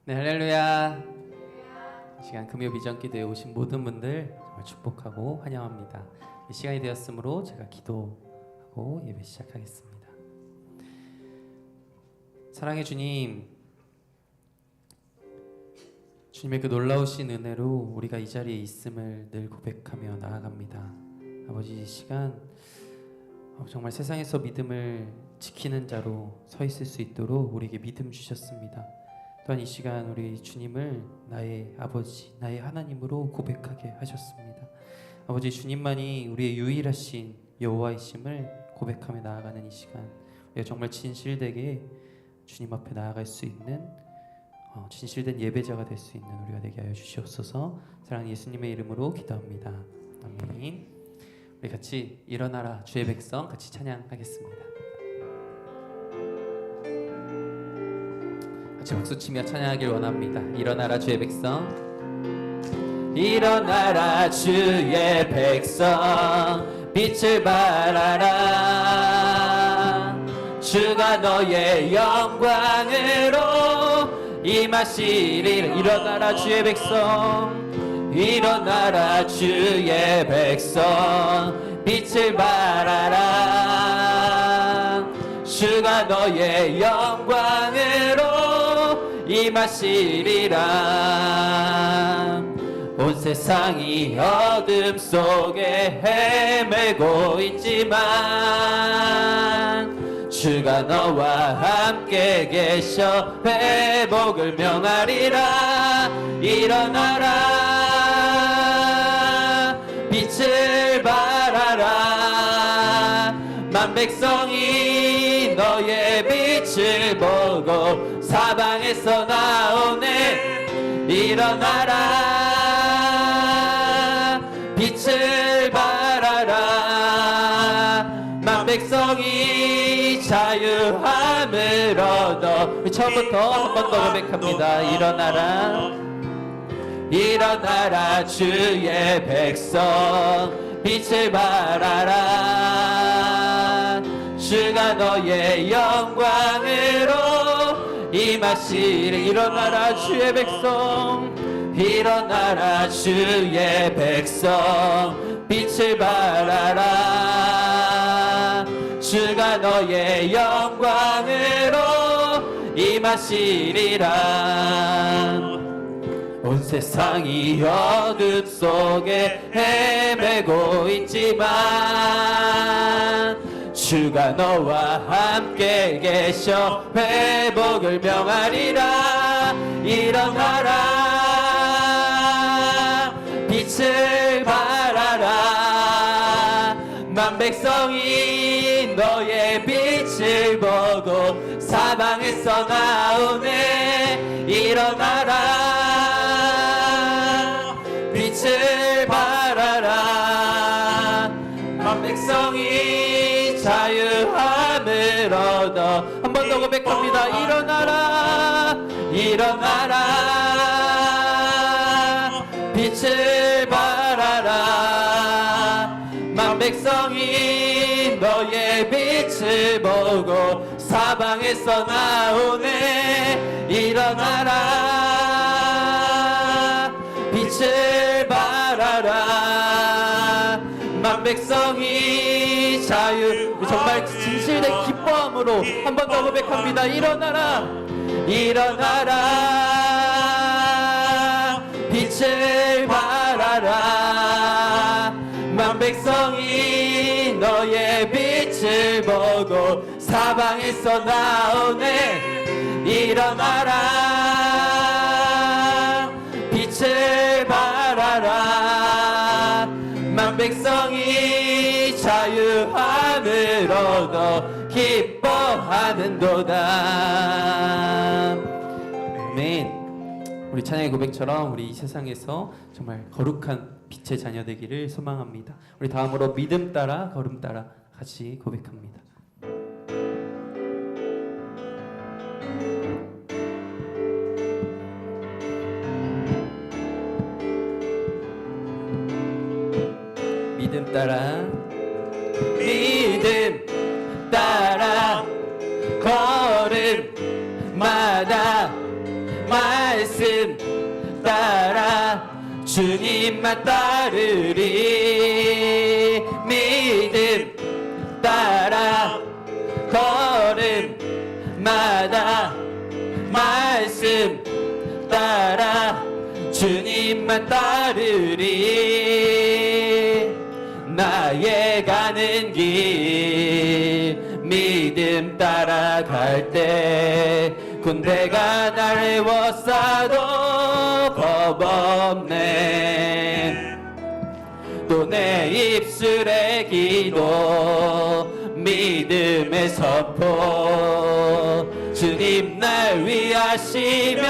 네, 할렐루야. 이 시간 금요 비전 기도에 오신 모든 분들 정말 축복하고 환영합니다. 이 시간이 되었으므로 제가 기도하고 예배 시작하겠습니다. 사랑의 주님, 주님의 그 놀라우신 은혜로 우리가 이 자리에 있음을 늘 고백하며 나아갑니다. 아버지, 이 시간 정말 세상에서 믿음을 지키는 자로 서 있을 수 있도록 우리에게 믿음 주셨습니다. 또한 이 시간 우리 주님을 나의 아버지, 나의 하나님으로 고백하게 하셨습니다. 아버지, 주님만이 우리의 유일하신 여호와이심을 고백하며 나아가는 이 시간, 우리가 정말 진실되게 주님 앞에 나아갈 수 있는 진실된 예배자가 될 수 있는 우리가 되게 하여 주시옵소서. 사랑하는 예수님의 이름으로 기도합니다. 아멘. 우리 같이 일어나라 주의 백성 같이 찬양하겠습니다. 같이 박수치며 찬양하길 원합니다. 일어나라 주의 백성, 일어나라 주의 백성, 빛을 발하라. 주가 너의 영광으로 임하시리라. 일어나라 주의 백성, 일어나라 주의 백성, 빛을 발하라. 주가 너의 영광으로 임하시리라. 온 세상이 어둠 속에 헤매고 있지만 주가 너와 함께 계셔 회복을 명하리라. 일어나라 빛을 발하라. 만 백성이 너의 빛을 보고 사방에서 나오네. 일어나라 빛을 발하라. 만 백성이 자유함을 얻어. 처음부터 한 번 더 고백합니다. 일어나라, 일어나라 주의 백성, 빛을 발하라. 주가 너의 영광으로 임하시리. 일어나라 주의 백성, 일어나라 주의 백성, 빛을 발하라. 주가 너의 영광으로 임하시리라. 온 세상이 어둠 속에 헤매고 있지만 주가 너와 함께 계셔 회복을 명하리라. 일어나라 빛을 발하라. 만 백성이 너의 빛을 보고 사방에서 나오네. 일어나라 빛을 발하라. 만 백성이 자유함을 얻어. 한 번 더 고백합니다. 일어나라, 일어나라 빛을 발하라. 만 백성이 너의 빛을 보고 사방에서 나오네. 일어나라 빛을 발하라. 만 백성이 자유. 정말 진실된 기뻐함으로 한 번 더 고백합니다. 일어나라, 일어나라 빛을 발하라. 만 백성이 너의 빛을 보고 사방에서 나오네. 일어나라 빛을 발하라. 만 백성이 자유함을 얻어 기뻐하는도다. 아멘. 우리 찬양의 고백처럼 우리 이 세상에서 정말 거룩한 빛의 자녀 되기를 소망합니다. 우리 다음으로 믿음 따라 걸음 따라 같이 고백합니다. 믿음 따라, 믿음 따라 걸음마다 말 주님만 따르리. 믿음 따라 걸음마다 말씀 따라 주님만 따르리. 나의 가는 길 믿음 따라갈 때 군대가 날 에워싸도 겁없네. 또 내 입술의 기도 믿음의 선포. 주님 날 위하시면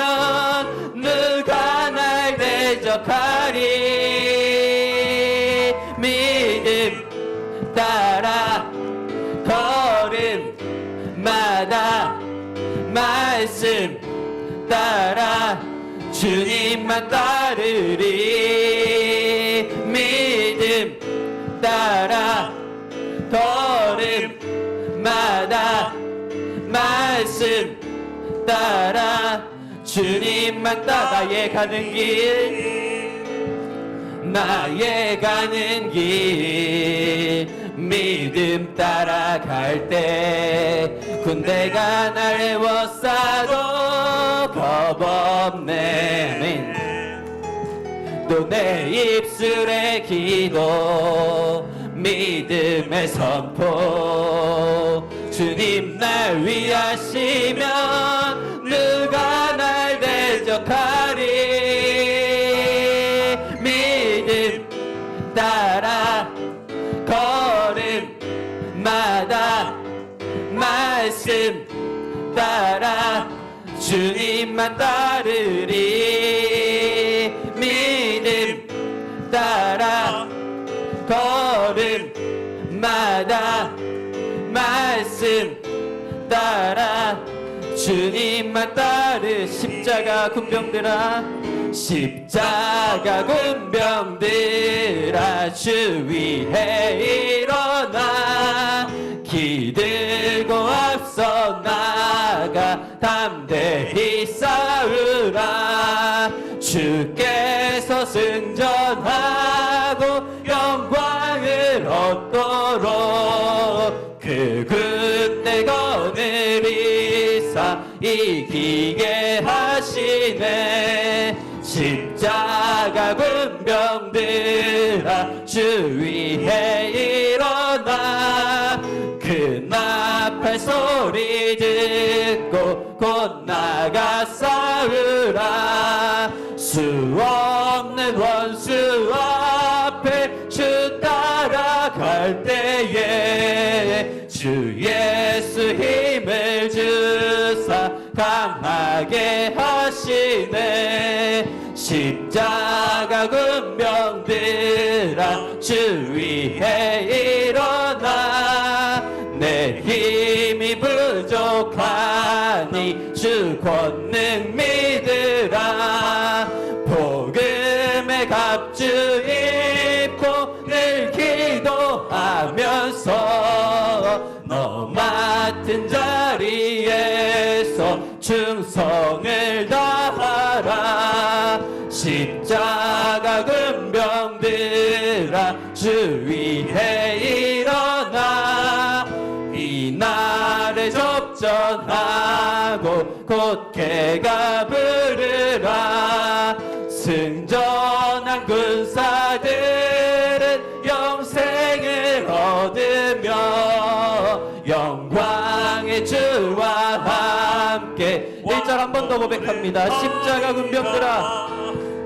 누가 날 대적하리. 믿음 따라 걸음마다 말씀 따라 주님만 따르리. 믿음 따라 걸음마다 말씀 따라 주님만 따라. 나의 가는 길 나의 가는 길 믿음 따라갈 때 군대가 날 에워싸도 겁없네. 또 내 입술의 기도 믿음의 선포. 주님 날 위하시면 누가 날 대적하리. 믿음 따라 걸음마다 말씀 따라 주님만 따르리. 믿음 따라 걸음마다 말씀 따라 주님만 따르. 십자가 군병들아 십자가 군병들아 주 위해 일어나. 기들고 앞서 나가 담대히 싸우라. 주께서 승전하고 영광을 얻도록 그 군대 거느리사 이기게 하시네. 십자가 군병들아 주 위해 일어나. 그 나팔 소리 듣고 곧 나가 싸우라. 수 없는 원수 앞에 주 따라갈 때에 주 예수 힘을 주사 강하게 하시네. 십자가 군병들아 주 위해 일어나. 내 힘이 부족하니 주 권능 믿으라. 복음의 갑주 입고 늘 기도하면서 너 맡은 자리에서 충성을 다하라. 십자가 군병들아 주 위해 일어나. 이날에 접전하고 곧 개가 부르라. 승전한 군사들은 영생을 얻으며 영광의 주와 함께. 1절 한 번 더 고백합니다. 십자가 군병들아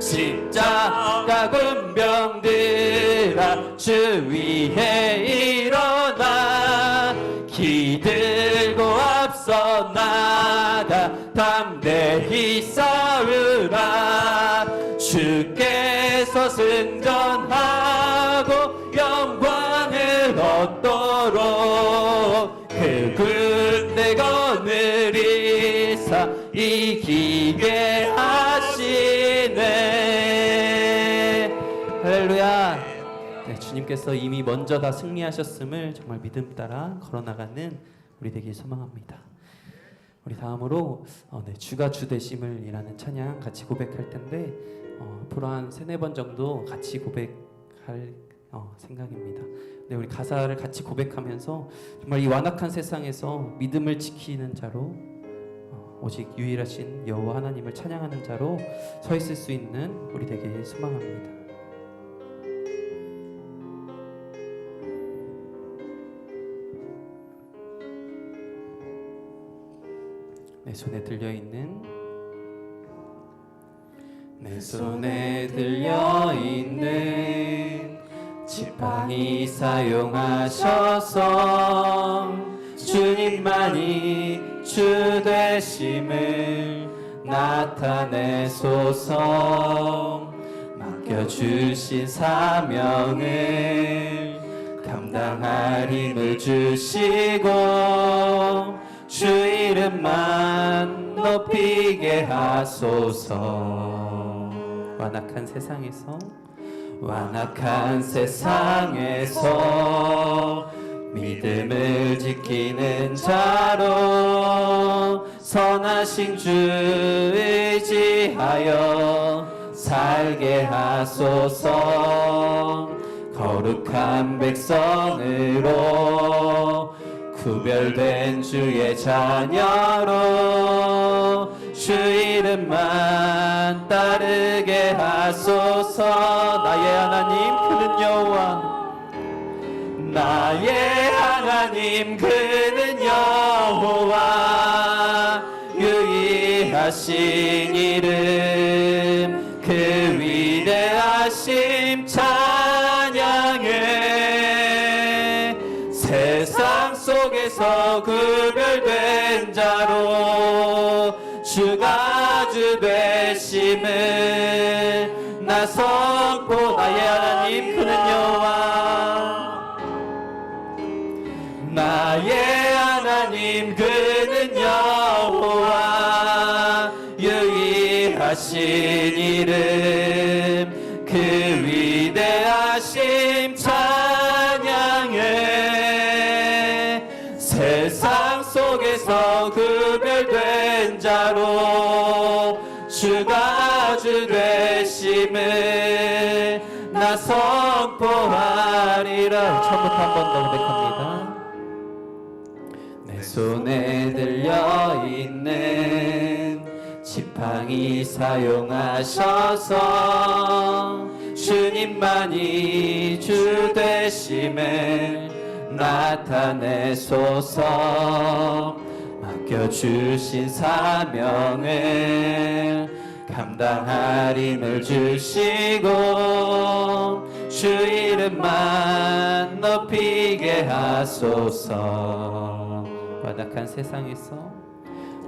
십자가 군병들아 주 위해 일어나. 기들고 앞서 나가 담대히 싸우라. 주께서 승전하고 영광을 얻도록 그 군대 거느리사 이기게 하시네. 할렐루야. 네, 주님께서 이미 먼저 다 승리하셨음을 정말 믿음 따라 걸어나가는 우리 되길 소망합니다. 우리 다음으로 주가 주 되심을이라는 찬양 같이 고백할 텐데 앞으로 한 3-4번 정도 같이 고백할 생각입니다. 네, 우리 가사를 같이 고백하면서 정말 이 완악한 세상에서 믿음을 지키는 자로 오직 유일하신 여호와 하나님을 찬양하는 자로 서 있을 수 있는 우리 되길 소망합니다. 내 손에 들려있는 지팡이 사용하셔서 주님만이 주 되심을 나타내소서. 맡겨주신 사명을 감당할 힘을 주시고 주 이름만 높이게 하소서. 완악한 세상에서 믿음을 지키는 자로 선하신 주 의지하여 살게 하소서. 거룩한 백성으로 구별된 주의 자녀로 주 이름만 따르게 하소서. 나의 하나님 그는 여호와 유일하신 이름 그 위대하심 찬양해. 세상 속에서 구별된 자로 주가 주 되심을 나 선포. 나의 하나님 그는 여호와 유일하신 이름 그 위대하심 찬양해. 세상 속에서 구별된 자로 주가 주 되심을 나 선포하리라. 처음부터 한 번 더 고백합니다. 내 손에 들려있는 지팡이 사용하셔서 주님만이 주 되심을 나타내소서. 맡겨주신 사명을 감당할 힘을 주시고 주 이름만 높이게 하소서.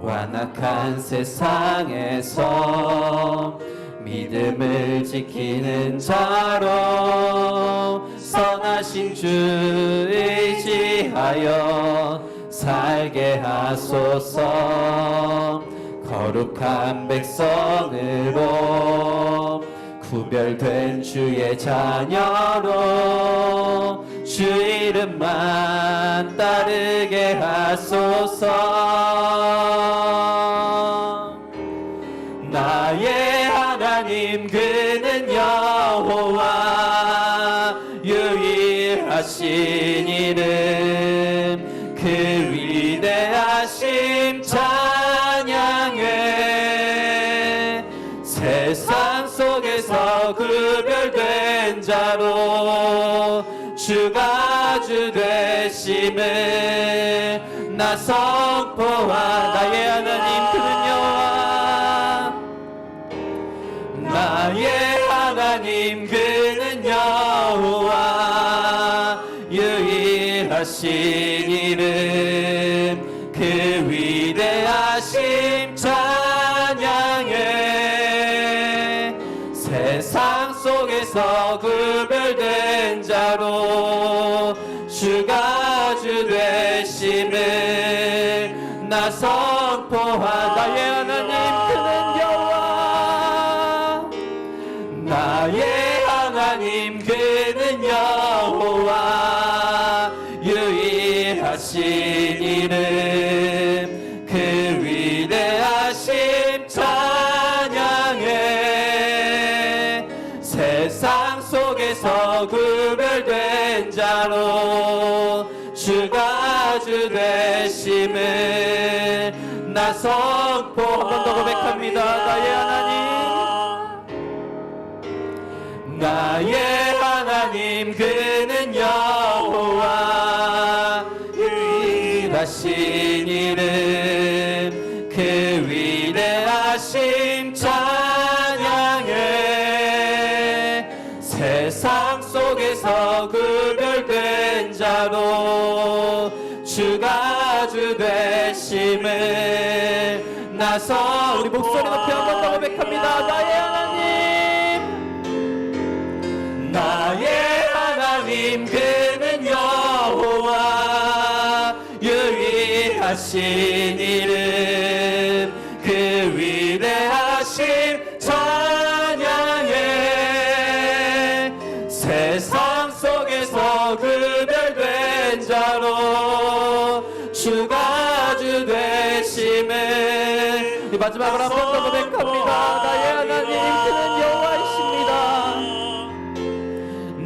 완악한 세상에서 믿음을 지키는 자로 선하신 주 의지하여 살게 하소서. 거룩한 백성으로 구별된 주의 자녀로 주 이름만 따르게 하소서. 나의 하나님 그는 여호와 유일하신 이름 그 위대하심 찬양해. 세상 속에서 구별된 자로 주가 주 되심을 나 선포하. 나의 하나님 그는 여호와. 나의 하나님 그는 여호와 유일하신 이름 그 위대하심 찬양해. 세상 속에서 구별된 자로 주가 주 되심을 나 선포하. 나의 하나님 그는 여호와. 나의 하나님 그는 여호와 유일하신 이름 그 주 되심을 나 선포. 한 번 더 고백합니다. 나의 하나님, 나의 하나님 그는 여호와 유일하신 이름 그 위대하심 찬양해. 세상 속에서 구별된 자로 주가 주 되심을 나서. 우리 목소리 높이 한 번 더 고백합니다. 나의 하나님, 나의 하나님 그는 여호와 유일하신 이름 그 위대하심 찬양해. 세상 속에서 구별된 자로 주가 주 되심을. 마지막으로 한 번 더 고백합니다. 나의 하나님 그는 여호와이십니다.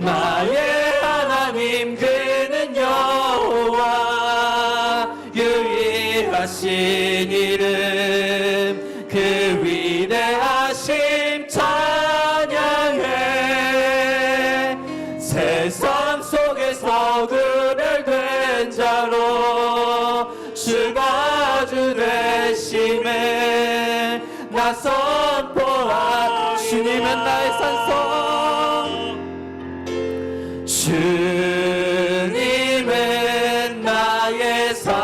나의 하나님 그는 여호와 유일하신 이름 그 위대하심 찬양해. 세상 속에서 구별된 자로 주가 주 되심을 나 선포하. 주님은 나의 산성, 주님은 나의 산성,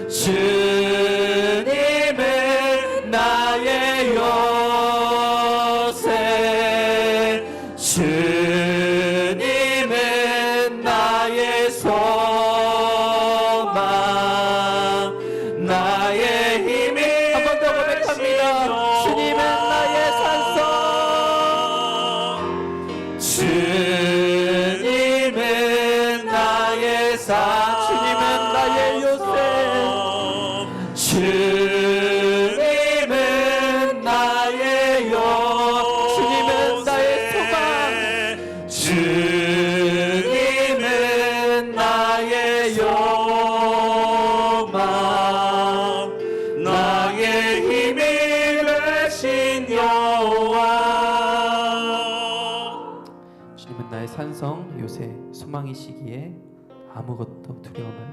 주님은 나의 요새, 주님은 나의 소망, 나의 힘이. 한 번 더 고백합니다. 주님은 나의 산성, 주님은 나의 산, 주님은 나의 요새, 주님은 나의 요, 주님은 나의 소망, 주님은 나의 요망, 나의 힘이 되신 여호와. 주님은 나의 산성, 요새, 소망이시기에 아무것도 두려워 말라.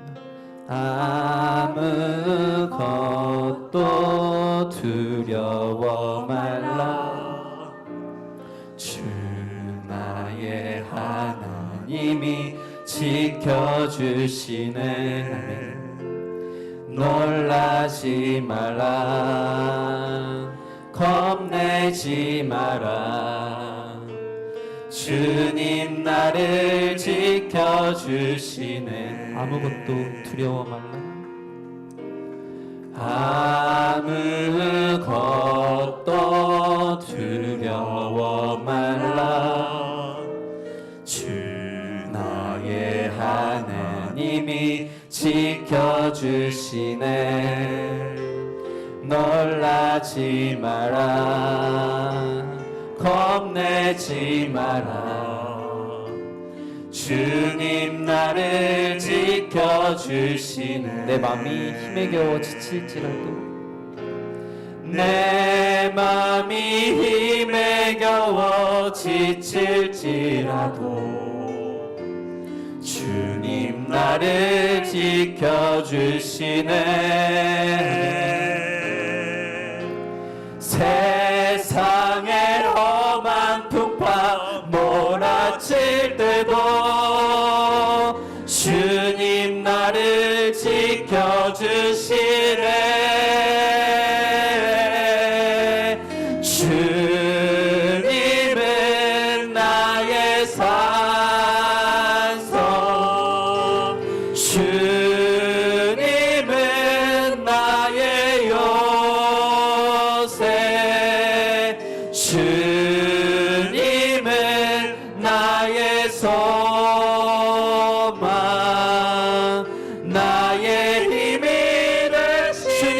아무것도 두려워 말라. 주 나의 하나님이 지켜주시네. 아멘. 놀라지 마라, 겁내지 마라. 주님 나를 지켜주시네. 아무것도 두려워 말라. 아무것도 두려워 말라. 주 나의 하나님이 지켜주시네. 놀라지 마라, 겁내지 마라. 주님 나를 지켜주시네. 내 맘이 힘에 겨워 지칠지라도, 내 맘이 힘에 겨워 지칠지라도 주님 나를 지켜주시네. 세상의 험한 풍파 몰아칠 때도 주님 나를 지켜주시네. 주님은 나의 산성, 주님은 나의 요새, 주님은 나의 소망, 나의 힘이 되신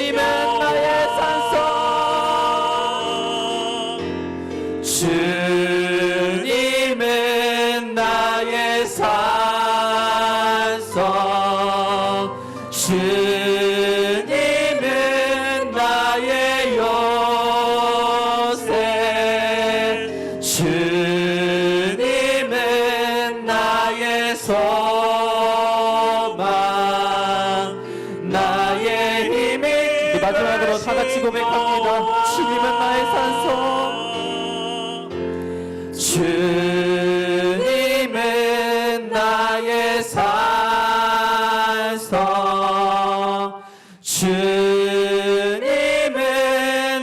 나의 힘이 마지막으로 다 같이 고백합니다. 주님은 나의 산성, 주님은 나의 산성, 주님은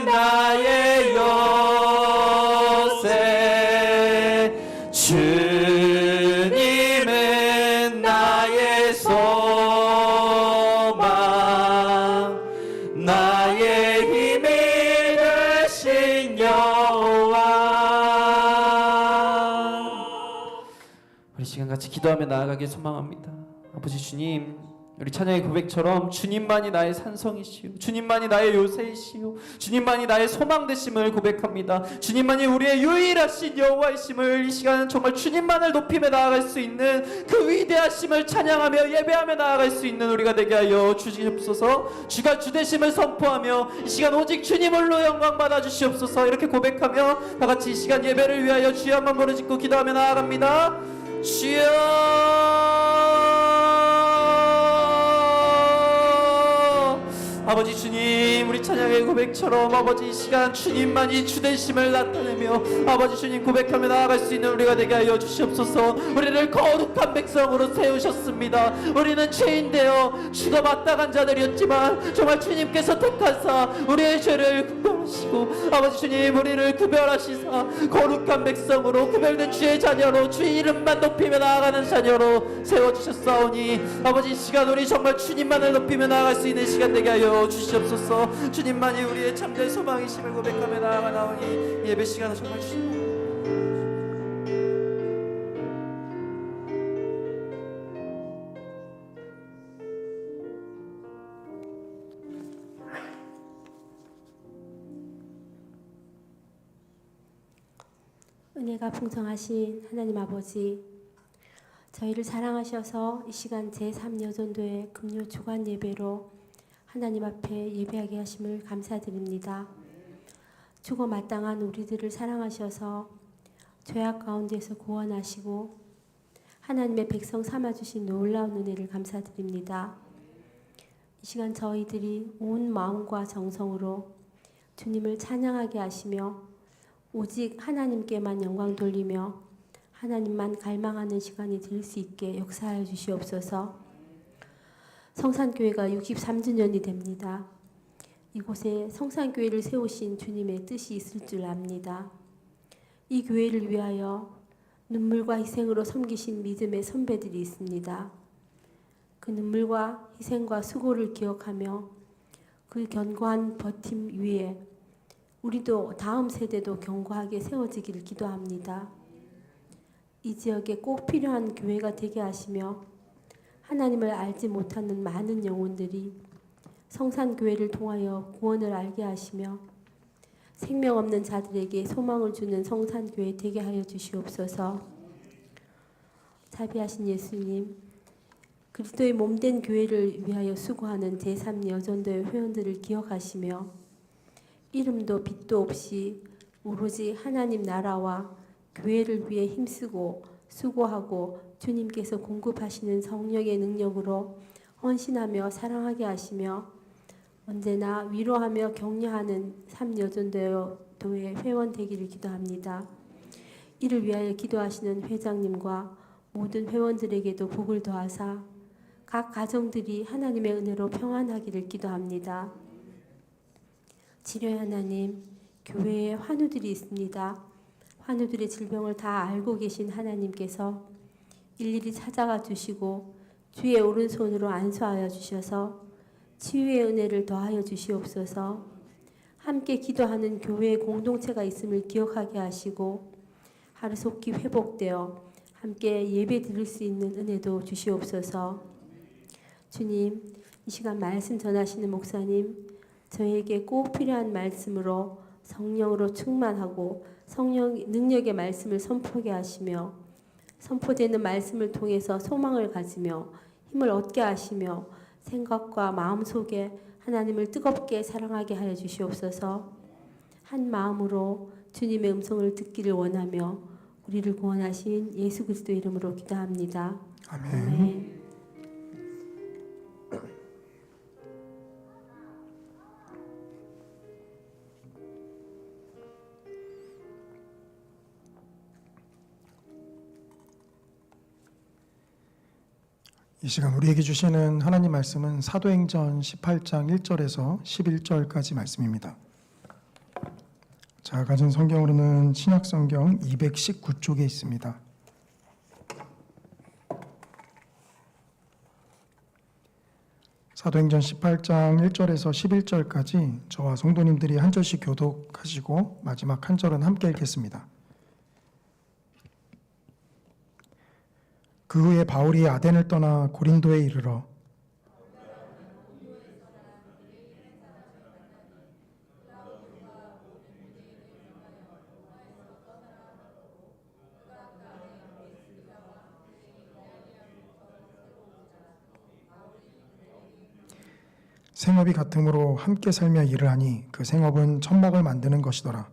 나의 요새, 주님은 나의 소망, 나의 힘이 되신 여호와. 우리 시간 같이 기도하며 나아가길 소망합니다. 아버지 주님, 우리 찬양의 고백처럼 주님만이 나의 산성이시오, 주님만이 나의 요새이시오, 주님만이 나의 소망 되심을 고백합니다. 주님만이 우리의 유일하신 여호와이심을, 이 시간은 정말 주님만을 높이며 나아갈 수 있는 그 위대하심을 찬양하며 예배하며 나아갈 수 있는 우리가 되게 하여 주시옵소서. 주가 주되심을 선포하며 이 시간 오직 주님 홀로 영광 받아 주시옵소서. 이렇게 고백하며 다 같이 이 시간 예배를 위하여 주여 한번 부르짖고 기도하며 나아갑니다. 주여, 아버지 주님, 우리 찬양의 고백처럼 아버지 이 시간 주님만이 주되심을 나타내며 아버지 주님 고백하며 나아갈 수 있는 우리가 되게 하여 주시옵소서. 우리를 거룩한 백성으로 세우셨습니다. 우리는 죄인되어 죽어 마땅한 자들이었지만 정말 주님께서 택하사 우리의 죄를 구별하시고 아버지 주님 우리를 구별하시사 거룩한 백성으로 구별된 주의 자녀로 주의 이름만 높이며 나아가는 자녀로 세워주셨사오니 아버지 이 시간 우리 정말 주님만을 높이며 나아갈 수 있는 시간 되게 하여 주시옵소서. 주님만이 우리의 참된 소망이심을 고백하며 나아가나오니 예배 시간은 정말 주님 은혜가 풍성하신 하나님 아버지, 저희를 사랑하셔서 이 시간 제3여전도의 금요 주간 예배로 하나님 앞에 예배하게 하심을 감사드립니다. 죽어 마땅한 우리들을 사랑하셔서 죄악 가운데서 구원하시고 하나님의 백성 삼아주신 놀라운 은혜를 감사드립니다. 이 시간 저희들이 온 마음과 정성으로 주님을 찬양하게 하시며 오직 하나님께만 영광 돌리며 하나님만 갈망하는 시간이 될 수 있게 역사하여 주시옵소서. 성산교회가 63주년이 됩니다. 이곳에 성산교회를 세우신 주님의 뜻이 있을 줄 압니다. 이 교회를 위하여 눈물과 희생으로 섬기신 믿음의 선배들이 있습니다. 그 눈물과 희생과 수고를 기억하며 그 견고한 버팀 위에 우리도 다음 세대도 견고하게 세워지기를 기도합니다. 이 지역에 꼭 필요한 교회가 되게 하시며 하나님을 알지 못하는 많은 영혼들이 성산교회를 통하여 구원을 알게 하시며 생명 없는 자들에게 소망을 주는 성산교회 되게 하여 주시옵소서. 자비하신 예수님, 그리스도의 몸된 교회를 위하여 수고하는 제3여전도의 회원들을 기억하시며 이름도 빛도 없이 오로지 하나님 나라와 교회를 위해 힘쓰고 수고하고 주님께서 공급하시는 성령의 능력으로 헌신하며 사랑하게 하시며 언제나 위로하며 격려하는 3여전도의 회원 되기를 기도합니다. 이를 위하여 기도하시는 회장님과 모든 회원들에게도 복을 더하사 각 가정들이 하나님의 은혜로 평안하기를 기도합니다. 치료의 하나님, 교회에 환우들이 있습니다. 환우들의 질병을 다 알고 계신 하나님께서 일일이 찾아가 주시고 주의 오른손으로 안수하여 주셔서 치유의 은혜를 더하여 주시옵소서. 함께 기도하는 교회의 공동체가 있음을 기억하게 하시고 하루속히 회복되어 함께 예배 드릴 수 있는 은혜도 주시옵소서. 주님, 이 시간 말씀 전하시는 목사님, 저에게 꼭 필요한 말씀으로 성령으로 충만하고 성령 능력의 말씀을 선포하게 하시며 선포되는 말씀을 통해서 소망을 가지며 힘을 얻게 하시며 생각과 마음속에 하나님을 뜨겁게 사랑하게 하여 주시옵소서. 한 마음으로 주님의 음성을 듣기를 원하며 우리를 구원하신 예수 그리스도 이름으로 기도합니다. 아멘. 이 시간 우리에게 주시는 하나님 말씀은 사도행전 18장 1절에서 11절까지 말씀입니다. 자, 가진 성경으로는 신약성경 219쪽에 있습니다. 사도행전 18장 1절에서 11절까지 저와 성도님들이 한 절씩 교독하시고 마지막 한 절은 함께 읽겠습니다. 그 후에 바울이 아덴을 떠나 고린도에 이르러 생업이 같음으로 함께 살며 일을 하니 그 생업은 천막을 만드는 것이더라.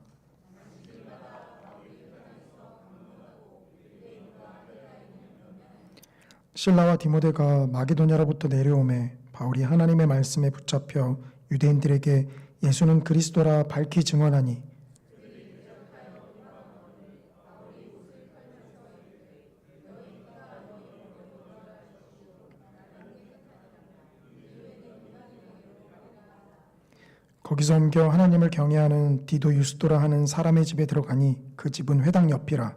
실라와 디모데가 마게도냐로부터 내려오매 바울이 하나님의 말씀에 붙잡혀 유대인들에게 예수는 그리스도라 밝히 증언하니 거기서 옮겨 하나님을 경외하는 디도 유스도라 하는 사람의 집에 들어가니 그 집은 회당 옆이라.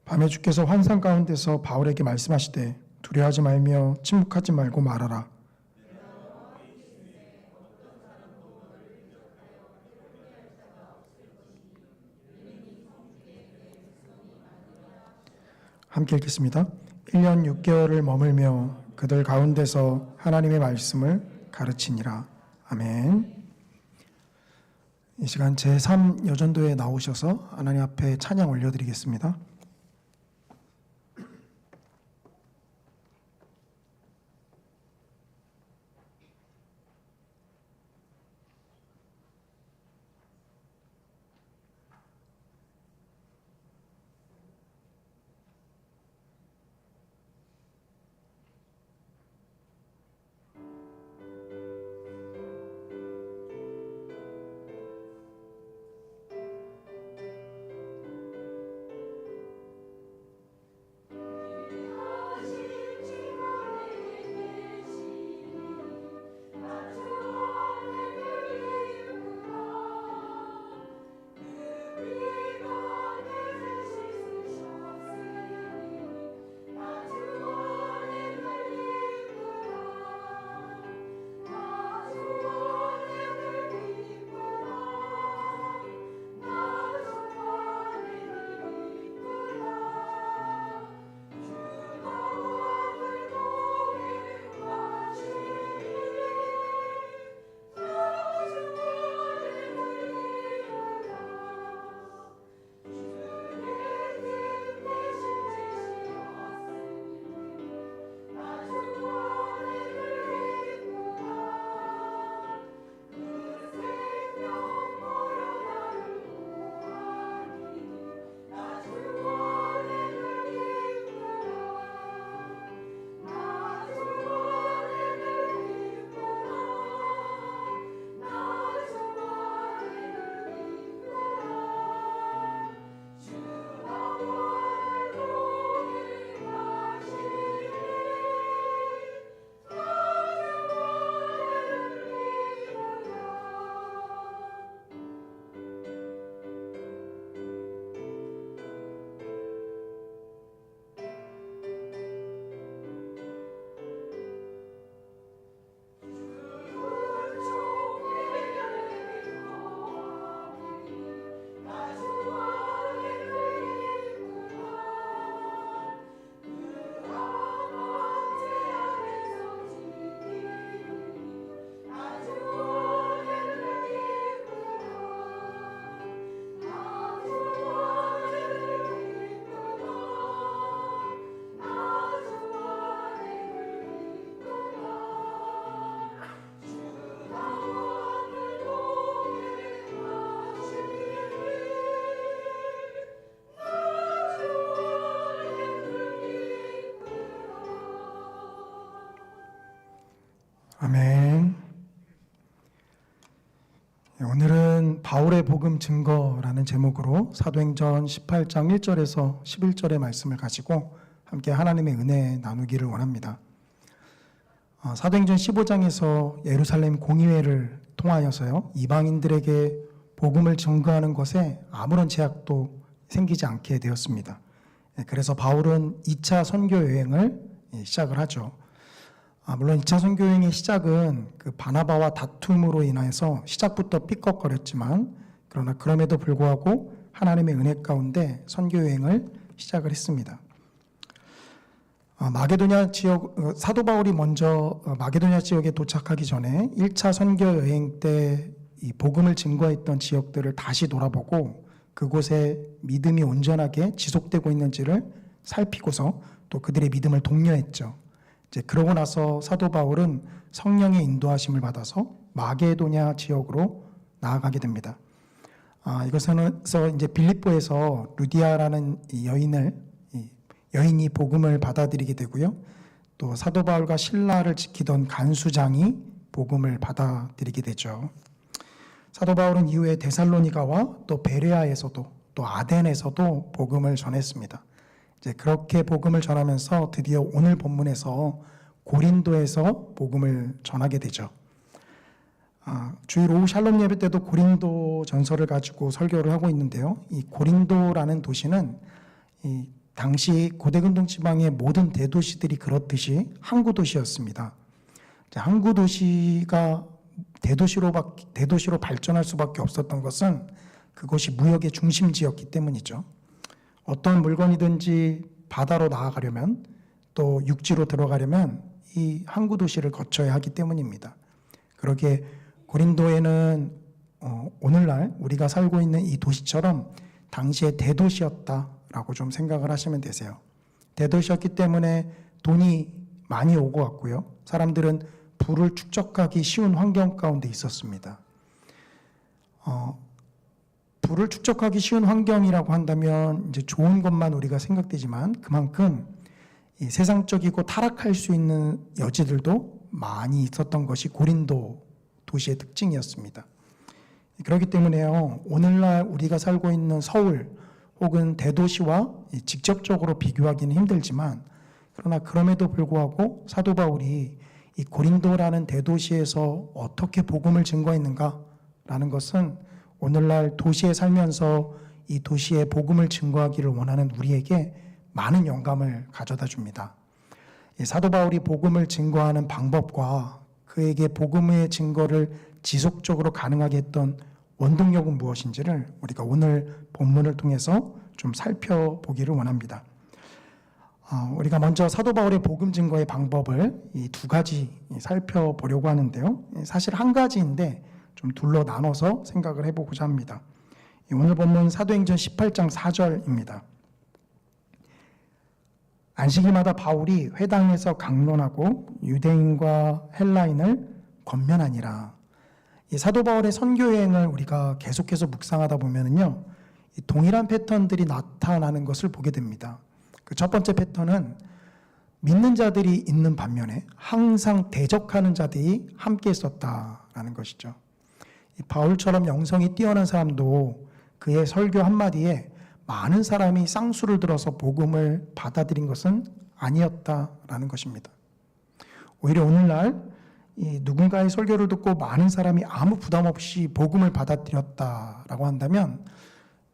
밤에 주께서 환상 가운데서 바울에게 말씀하시되 두려워하지 말며 침묵하지 말고 말하라. 함께 읽겠습니다. 1년 6개월을 머물며 그들 가운데서 하나님의 말씀을 가르치니라. 아멘. 이 시간 제3여전도에 나오셔서 하나님 앞에 찬양 올려드리겠습니다. 오늘은 바울의 복음 증거라는 제목으로 사도행전 18장 1절에서 11절의 말씀을 가지고 함께 하나님의 은혜 나누기를 원합니다. 사도행전 15장에서 예루살렘 공의회를 통하여서요, 이방인들에게 복음을 증거하는 것에 아무런 제약도 생기지 않게 되었습니다. 그래서 바울은 2차 선교 여행을 시작을 하죠. 물론 2차 선교 여행의 시작은 그 바나바와 다툼으로 인해서 시작부터 삐걱거렸지만, 그러나 그럼에도 불구하고 하나님의 은혜 가운데 선교 여행을 시작을 했습니다. 마게도냐 지역, 사도 바울이 먼저 마게도냐 지역에 도착하기 전에 1차 선교 여행 때 이 복음을 증거했던 지역들을 다시 돌아보고 그곳에 믿음이 온전하게 지속되고 있는지를 살피고서 또 그들의 믿음을 독려했죠. 이제 그러고 나서 사도 바울은 성령의 인도하심을 받아서 마게도냐 지역으로 나아가게 됩니다. 이것에서 이제 빌립보에서 루디아라는 여인이 복음을 받아들이게 되고요. 또 사도 바울과 신라를 지키던 간수장이 복음을 받아들이게 되죠. 사도 바울은 이후에 데살로니가와 또 베레아에서도 또 아덴에서도 복음을 전했습니다. 이제 그렇게 복음을 전하면서 드디어 오늘 본문에서 고린도에서 복음을 전하게 되죠. 주일 오후 샬롬 예배 때도 고린도 전설을 가지고 설교를 하고 있는데요. 이 고린도라는 도시는 이 당시 고대근동 지방의 모든 대도시들이 그렇듯이 항구 도시였습니다. 항구 도시가 대도시로 발전할 수밖에 없었던 것은 그곳이 무역의 중심지였기 때문이죠. 어떤 물건이든지 바다로 나아가려면 또 육지로 들어가려면 이 항구 도시를 거쳐야 하기 때문입니다. 그러기에 고린도에는 오늘날 우리가 살고 있는 이 도시처럼 당시의 대도시였다라고 좀 생각을 하시면 되세요. 대도시였기 때문에 돈이 많이 오고 갔고요. 사람들은 부를 축적하기 쉬운 환경 가운데 있었습니다. 부를 축적하기 쉬운 환경이라고 한다면 이제 좋은 것만 우리가 생각되지만 그만큼 이 세상적이고 타락할 수 있는 여지들도 많이 있었던 것이 고린도 도시의 특징이었습니다. 그렇기 때문에요, 오늘날 우리가 살고 있는 서울 혹은 대도시와 직접적으로 비교하기는 힘들지만, 그러나 그럼에도 불구하고 사도 바울이 이 고린도라는 대도시에서 어떻게 복음을 증거했는가라는 것은 오늘날 도시에 살면서 이 도시의 복음을 증거하기를 원하는 우리에게 많은 영감을 가져다 줍니다. 사도 바울이 복음을 증거하는 방법과 그에게 복음의 증거를 지속적으로 가능하게 했던 원동력은 무엇인지를 우리가 오늘 본문을 통해서 좀 살펴보기를 원합니다. 우리가 먼저 사도 바울의 복음 증거의 방법을 이 두 가지 살펴보려고 하는데요. 사실 한 가지인데 좀 둘로 나눠서 생각을 해보고자 합니다. 오늘 본문 사도행전 18장 4절입니다. 안식일마다 바울이 회당에서 강론하고 유대인과 헬라인을 권면하니라. 이 사도 바울의 선교 여행을 우리가 계속해서 묵상하다 보면은요, 이 동일한 패턴들이 나타나는 것을 보게 됩니다. 그 첫 번째 패턴은 믿는 자들이 있는 반면에 항상 대적하는 자들이 함께 있었다라는 것이죠. 이 바울처럼 영성이 뛰어난 사람도 그의 설교 한마디에 많은 사람이 쌍수를 들어서 복음을 받아들인 것은 아니었다라는 것입니다. 오히려 오늘날 이 누군가의 설교를 듣고 많은 사람이 아무 부담 없이 복음을 받아들였다라고 한다면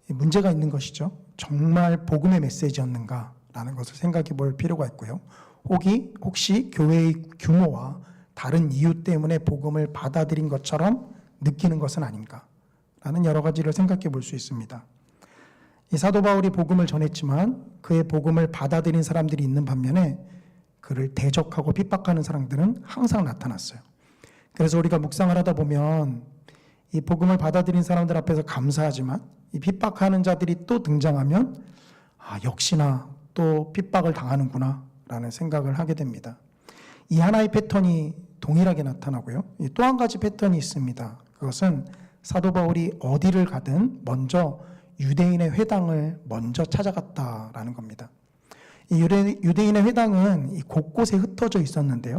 문제가 있는 것이죠. 정말 복음의 메시지였는가라는 것을 생각해 볼 필요가 있고요. 혹시 교회의 규모와 다른 이유 때문에 복음을 받아들인 것처럼 느끼는 것은 아닌가라는 여러 가지를 생각해 볼 수 있습니다. 이 사도 바울이 복음을 전했지만 그의 복음을 받아들인 사람들이 있는 반면에 그를 대적하고 핍박하는 사람들은 항상 나타났어요. 그래서 우리가 묵상을 하다 보면 이 복음을 받아들인 사람들 앞에서 감사하지만 이 핍박하는 자들이 또 등장하면 역시나 또 핍박을 당하는구나 라는 생각을 하게 됩니다. 이 하나의 패턴이 동일하게 나타나고요. 또 한 가지 패턴이 있습니다. 그것은 사도 바울이 어디를 가든 먼저 유대인의 회당을 먼저 찾아갔다라는 겁니다. 이 유대인의 회당은 이 곳곳에 흩어져 있었는데요.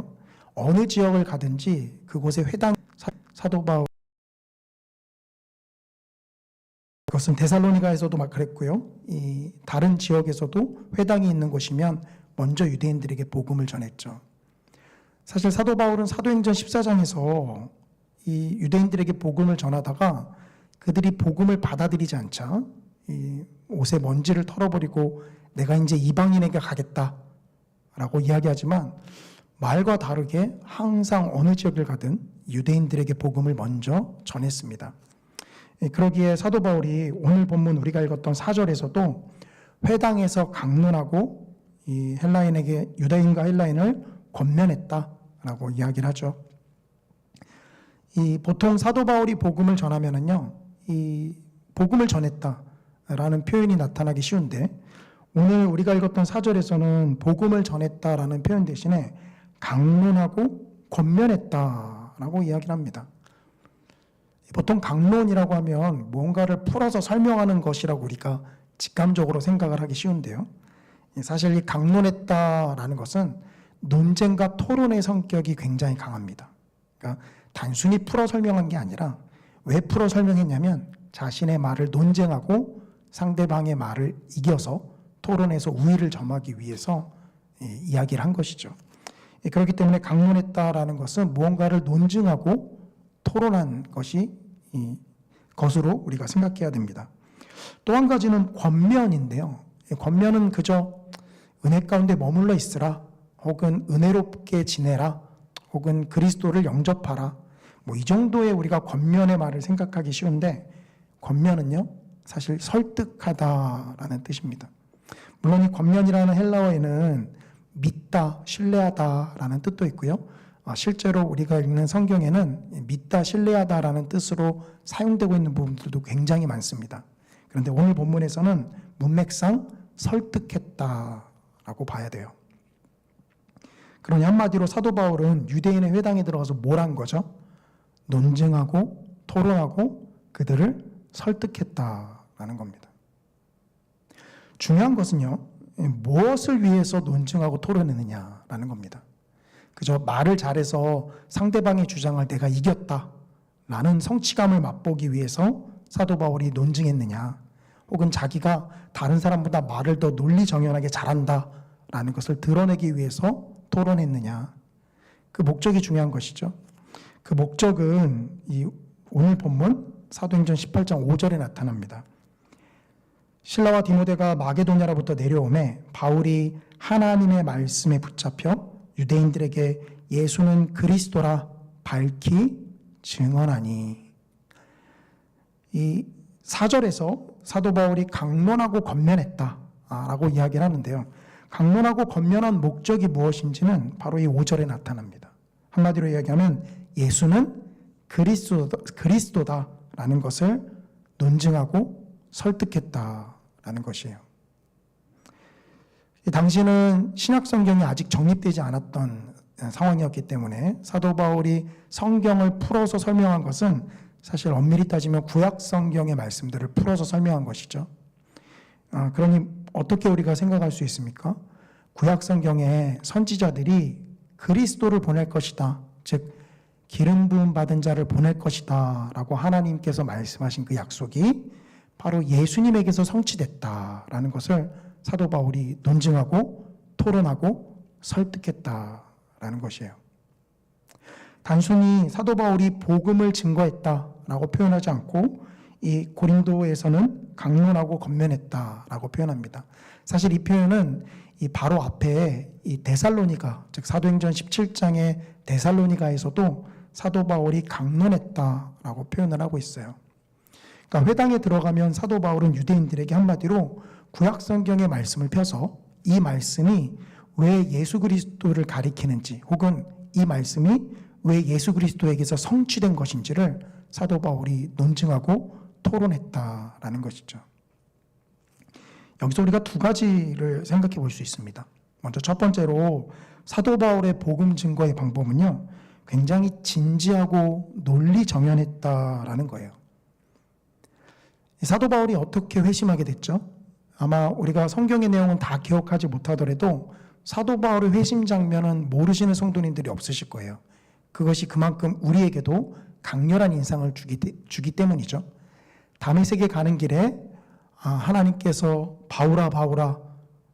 어느 지역을 가든지 그곳에 회당 사도 바울 그것은 데살로니가에서도 막 그랬고요. 이 다른 지역에서도 회당이 있는 곳이면 먼저 유대인들에게 복음을 전했죠. 사실 사도 바울은 사도행전 14장에서 이 유대인들에게 복음을 전하다가 그들이 복음을 받아들이지 않자 이 옷에 먼지를 털어버리고 내가 이제 이방인에게 가겠다라고 이야기하지만 말과 다르게 항상 어느 지역을 가든 유대인들에게 복음을 먼저 전했습니다. 그러기에 사도 바울이 오늘 본문 우리가 읽었던 4절에서도 회당에서 강론하고 이 헬라인에게 유다인과 헬라인을 권면했다라고 이야기를 하죠. 이 보통 사도 바울이 복음을 전하면은요, 이 복음을 전했다라는 표현이 나타나기 쉬운데 오늘 우리가 읽었던 4절에서는 복음을 전했다라는 표현 대신에 강론하고 권면했다라고 이야기를 합니다. 보통 강론이라고 하면 뭔가를 풀어서 설명하는 것이라고 우리가 직감적으로 생각을 하기 쉬운데요. 사실 이 강론했다라는 것은 논쟁과 토론의 성격이 굉장히 강합니다. 그러니까 단순히 풀어 설명한 게 아니라 왜 풀어 설명했냐면 자신의 말을 논쟁하고 상대방의 말을 이겨서 토론에서 우위를 점하기 위해서 이야기를 한 것이죠. 그렇기 때문에 강론했다라는 것은 무언가를 논증하고 토론한 것으로 우리가 생각해야 됩니다. 또 한 가지는 권면인데요. 권면은 그저 은혜 가운데 머물러 있으라, 혹은 은혜롭게 지내라, 혹은 그리스도를 영접하라, 뭐 이 정도의 우리가 권면의 말을 생각하기 쉬운데 권면은요 사실 설득하다라는 뜻입니다. 물론 이 권면이라는 헬라어에는 믿다, 신뢰하다라는 뜻도 있고요. 실제로 우리가 읽는 성경에는 믿다, 신뢰하다라는 뜻으로 사용되고 있는 부분들도 굉장히 많습니다. 그런데 오늘 본문에서는 문맥상 설득했다라고 봐야 돼요. 그러니 한마디로 사도 바울은 유대인의 회당에 들어가서 뭘 한 거죠? 논증하고 토론하고 그들을 설득했다라는 겁니다. 중요한 것은요, 무엇을 위해서 논증하고 토론했느냐라는 겁니다. 그저 말을 잘해서 상대방의 주장을 내가 이겼다라는 성취감을 맛보기 위해서 사도 바울이 논증했느냐, 혹은 자기가 다른 사람보다 말을 더 논리정연하게 잘한다라는 것을 드러내기 위해서 토론했느냐, 그 목적이 중요한 것이죠. 그 목적은 이 오늘 본문 사도행전 18장 5절에 나타납니다. 실라와 디모데가 마게도냐로부터 내려오매 바울이 하나님의 말씀에 붙잡혀 유대인들에게 예수는 그리스도라 밝히 증언하니. 이 4절에서 사도 바울이 강론하고 권면했다라고 이야기를 하는데요. 강론하고 권면한 목적이 무엇인지는 바로 이 5절에 나타납니다. 한마디로 이야기하면 예수는 그리스도다라는 것을 논증하고 설득했다라는 것이에요. 당시는 신약 성경이 아직 정립되지 않았던 상황이었기 때문에 사도 바울이 성경을 풀어서 설명한 것은 사실 엄밀히 따지면 구약 성경의 말씀들을 풀어서 설명한 것이죠. 그러니 어떻게 우리가 생각할 수 있습니까? 구약 성경의 선지자들이 그리스도를 보낼 것이다, 즉 기름 부음 받은 자를 보낼 것이다 라고 하나님께서 말씀하신 그 약속이 바로 예수님에게서 성취됐다라는 것을 사도 바울이 논증하고 토론하고 설득했다라는 것이에요. 단순히 사도 바울이 복음을 증거했다라고 표현하지 않고 이 고린도에서는 강론하고 권면했다라고 표현합니다. 사실 이 표현은 이 바로 앞에 이 데살로니가, 즉 사도행전 17장의 데살로니가에서도 사도 바울이 강론했다라고 표현을 하고 있어요. 그러니까 회당에 들어가면 사도 바울은 유대인들에게 한마디로 구약 성경의 말씀을 펴서 이 말씀이 왜 예수 그리스도를 가리키는지, 혹은 이 말씀이 왜 예수 그리스도에게서 성취된 것인지를 사도 바울이 논증하고 토론했다라는 것이죠. 여기서 우리가 두 가지를 생각해 볼 수 있습니다. 먼저 첫 번째로 사도 바울의 복음 증거의 방법은요, 굉장히 진지하고 논리정연했다라는 거예요. 사도 바울이 어떻게 회심하게 됐죠? 아마 우리가 성경의 내용은 다 기억하지 못하더라도 사도 바울의 회심 장면은 모르시는 성도님들이 없으실 거예요. 그것이 그만큼 우리에게도 강렬한 인상을 주기 때문이죠. 다메섹에 가는 길에 하나님께서 바울아 바울아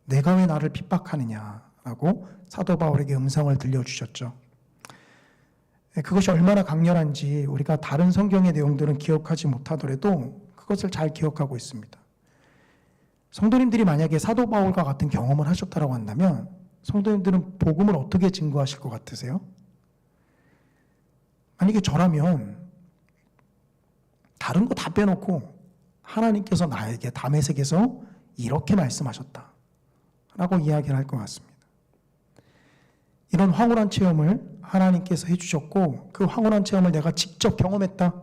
내가 왜 나를 핍박하느냐라고 사도 바울에게 음성을 들려주셨죠. 그것이 얼마나 강렬한지 우리가 다른 성경의 내용들은 기억하지 못하더라도 그것을 잘 기억하고 있습니다. 성도님들이 만약에 사도 바울과 같은 경험을 하셨다고 한다면 성도님들은 복음을 어떻게 증거하실 것 같으세요? 만약에 저라면 다른 거 다 빼놓고 하나님께서 나에게 다메섹에서 이렇게 말씀하셨다 라고 이야기를 할 것 같습니다. 이런 황홀한 체험을 하나님께서 해주셨고 그 황홀한 체험을 내가 직접 경험했다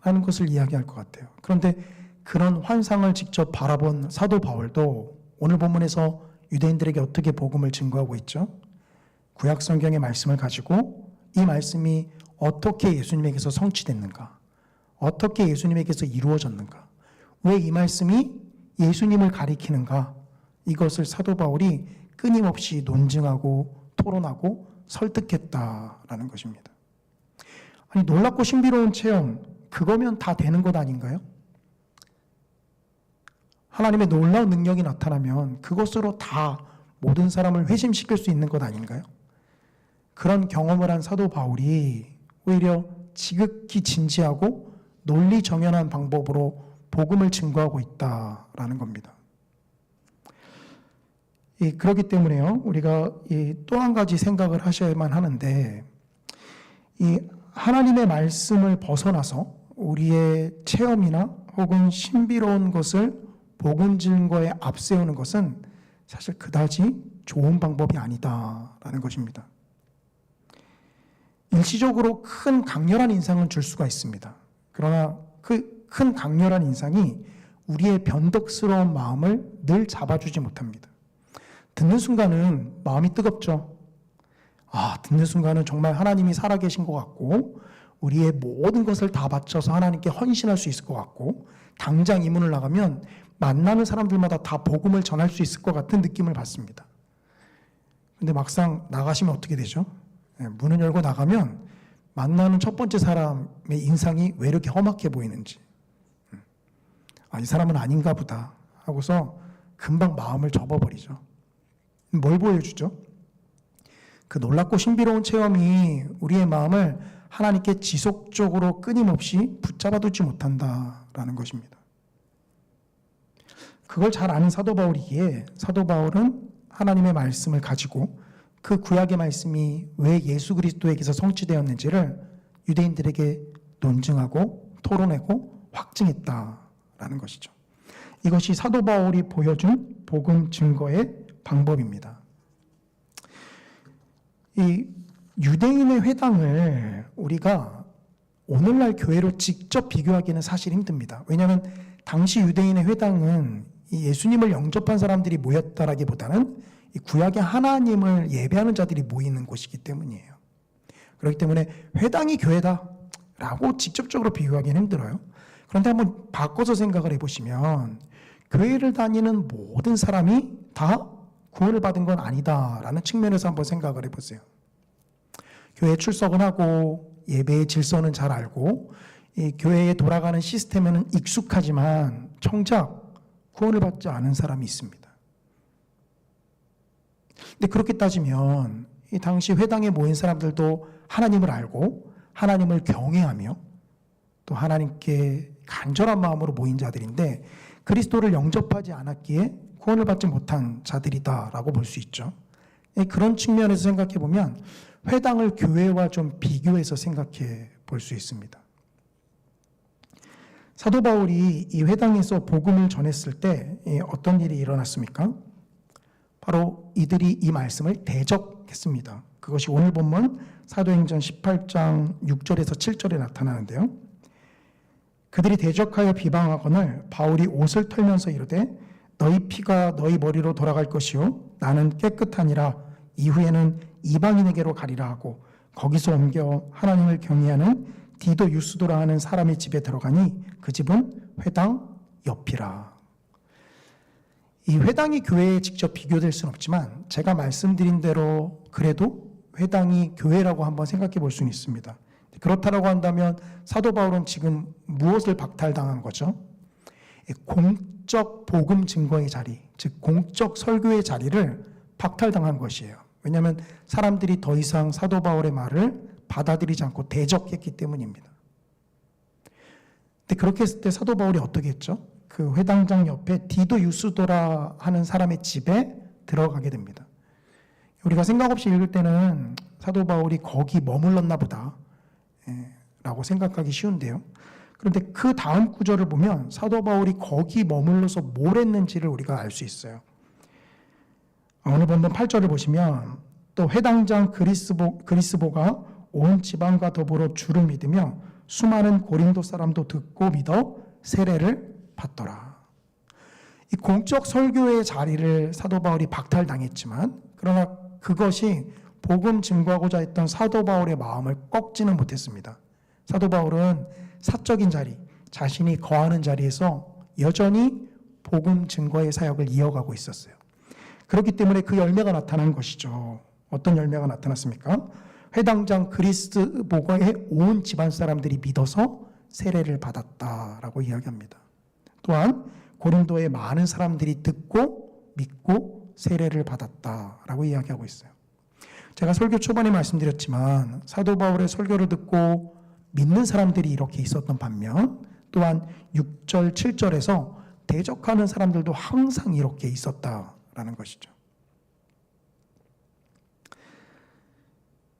라는 것을 이야기할 것 같아요. 그런데 그런 환상을 직접 바라본 사도 바울도 오늘 본문에서 유대인들에게 어떻게 복음을 증거하고 있죠? 구약 성경의 말씀을 가지고 이 말씀이 어떻게 예수님에게서 성취됐는가? 어떻게 예수님에게서 이루어졌는가? 왜 이 말씀이 예수님을 가리키는가? 이것을 사도 바울이 끊임없이 논증하고 토론하고 설득했다라는 것입니다. 아니, 놀랍고 신비로운 체험, 그거면 다 되는 것 아닌가요? 하나님의 놀라운 능력이 나타나면 그것으로 다 모든 사람을 회심시킬 수 있는 것 아닌가요? 그런 경험을 한 사도 바울이 오히려 지극히 진지하고 논리정연한 방법으로 복음을 증거하고 있다라는 겁니다. 그렇기 때문에요, 우리가 또 한 가지 생각을 하셔야만 하는데, 이 하나님의 말씀을 벗어나서 우리의 체험이나 혹은 신비로운 것을 복음 증거에 앞세우는 것은 사실 그다지 좋은 방법이 아니다라는 것입니다. 일시적으로 큰 강렬한 인상은 줄 수가 있습니다. 그러나 그 큰 강렬한 인상이 우리의 변덕스러운 마음을 늘 잡아주지 못합니다. 듣는 순간은 마음이 뜨겁죠. 듣는 순간은 정말 하나님이 살아계신 것 같고 우리의 모든 것을 다 바쳐서 하나님께 헌신할 수 있을 것 같고 당장 이 문을 나가면 만나는 사람들마다 다 복음을 전할 수 있을 것 같은 느낌을 받습니다. 근데 막상 나가시면 어떻게 되죠? 문을 열고 나가면 만나는 첫 번째 사람의 인상이 왜 이렇게 험악해 보이는지, 이 사람은 아닌가 보다 하고서 금방 마음을 접어버리죠. 뭘 보여주죠? 그 놀랍고 신비로운 체험이 우리의 마음을 하나님께 지속적으로 끊임없이 붙잡아두지 못한다라는 것입니다. 그걸 잘 아는 사도 바울이기에 사도 바울은 하나님의 말씀을 가지고 그 구약의 말씀이 왜 예수 그리스도에게서 성취되었는지를 유대인들에게 논증하고 토론하고 확증했다라는 것이죠. 이것이 사도 바울이 보여준 복음 증거의 방법입니다. 이 유대인의 회당을 우리가 오늘날 교회로 직접 비교하기는 사실 힘듭니다. 왜냐하면 당시 유대인의 회당은 이 예수님을 영접한 사람들이 모였다라기보다는 이 구약의 하나님을 예배하는 자들이 모이는 곳이기 때문이에요. 그렇기 때문에 회당이 교회다라고 직접적으로 비교하기는 힘들어요. 그런데 한번 바꿔서 생각을 해보시면 교회를 다니는 모든 사람이 다 구원을 받은 건 아니다라는 측면에서 한번 생각을 해보세요. 교회에 출석은 하고 예배의 질서는 잘 알고 이 교회에 돌아가는 시스템에는 익숙하지만 정작 구원을 받지 않은 사람이 있습니다. 근데 그렇게 따지면 이 당시 회당에 모인 사람들도 하나님을 알고 하나님을 경외하며 또 하나님께 간절한 마음으로 모인 자들인데 그리스도를 영접하지 않았기에 구원을 받지 못한 자들이다라고 볼 수 있죠. 그런 측면에서 생각해 보면 회당을 교회와 좀 비교해서 생각해 볼 수 있습니다. 사도 바울이 이 회당에서 복음을 전했을 때 어떤 일이 일어났습니까? 바로 이들이 이 말씀을 대적했습니다. 그것이 오늘 본문 사도행전 18장 6절에서 7절에 나타나는데요. 그들이 대적하여 비방하거늘 바울이 옷을 털면서 이르되 너희 피가 너희 머리로 돌아갈 것이요 나는 깨끗하니라 이후에는 이방인에게로 가리라 하고 거기서 옮겨 하나님을 경외하는 디도 유스도라 하는 사람의 집에 들어가니 그 집은 회당 옆이라. 이 회당이 교회에 직접 비교될 수는 없지만 제가 말씀드린 대로 그래도 회당이 교회라고 한번 생각해 볼 수는 있습니다. 그렇다라고 한다면 사도 바울은 지금 무엇을 박탈당한 거죠? 공적 복음 증거의 자리, 즉 공적 설교의 자리를 박탈당한 것이에요. 왜냐하면 사람들이 더 이상 사도 바울의 말을 받아들이지 않고 대적했기 때문입니다. 근데 그렇게 했을 때 사도 바울이 어떻게 했죠? 그 회당장 옆에 디도 유스도라 하는 사람의 집에 들어가게 됩니다. 우리가 생각 없이 읽을 때는 사도 바울이 거기 머물렀나 보다 라고 생각하기 쉬운데요. 그런데 그 다음 구절을 보면 사도 바울이 거기 머물러서 뭘 했는지를 우리가 알 수 있어요. 오늘 본문 8절을 보시면 또 회당장 그리스보가 온 지방과 더불어 주를 믿으며 수많은 고린도 사람도 듣고 믿어 세례를 받더라. 이 공적 설교의 자리를 사도 바울이 박탈당했지만 그러나 그것이 복음 증거하고자 했던 사도 바울의 마음을 꺾지는 못했습니다. 사도 바울은 사적인 자리, 자신이 거하는 자리에서 여전히 복음 증거의 사역을 이어가고 있었어요. 그렇기 때문에 그 열매가 나타난 것이죠. 어떤 열매가 나타났습니까? 회당장 그리스보가의 온 집안 사람들이 믿어서 세례를 받았다라고 이야기합니다. 또한 고린도의 많은 사람들이 듣고 믿고 세례를 받았다라고 이야기하고 있어요. 제가 설교 초반에 말씀드렸지만 사도 바울의 설교를 듣고 믿는 사람들이 이렇게 있었던 반면 또한 6절, 7절에서 대적하는 사람들도 항상 이렇게 있었다라는 것이죠.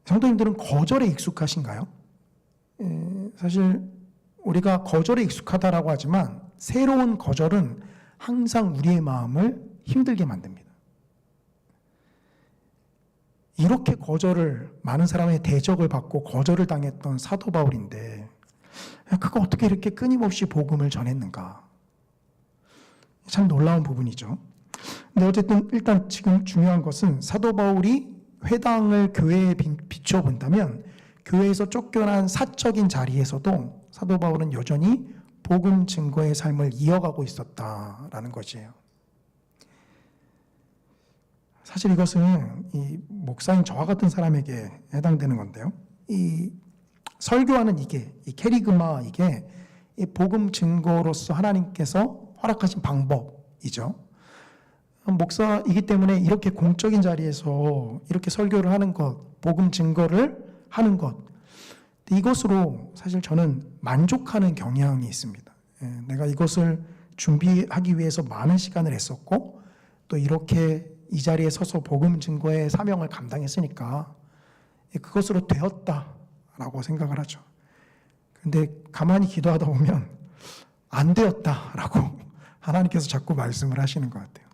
성도님들은 거절에 익숙하신가요? 사실 우리가 거절에 익숙하다라고 하지만 새로운 거절은 항상 우리의 마음을 힘들게 만듭니다. 이렇게 거절을 많은 사람의 대적을 받고 거절을 당했던 사도 바울인데 그가 어떻게 이렇게 끊임없이 복음을 전했는가? 참 놀라운 부분이죠. 근데 어쨌든 일단 지금 중요한 것은 사도 바울이 회당을 교회에 비춰본다면 교회에서 쫓겨난 사적인 자리에서도 사도 바울은 여전히 복음 증거의 삶을 이어가고 있었다라는 것이에요. 사실 이것은 이 목사인 저와 같은 사람에게 해당되는 건데요. 이 설교하는 이 캐리그마 이게 이 복음 증거로서 하나님께서 허락하신 방법이죠. 목사이기 때문에 이렇게 공적인 자리에서 이렇게 설교를 하는 것, 복음 증거를 하는 것, 이것으로 사실 저는 만족하는 경향이 있습니다. 내가 이것을 준비하기 위해서 많은 시간을 했었고 또 이렇게 이 자리에 서서 복음 증거의 사명을 감당했으니까 그것으로 되었다라고 생각을 하죠. 그런데 가만히 기도하다 보면 안 되었다라고 하나님께서 자꾸 말씀을 하시는 것 같아요.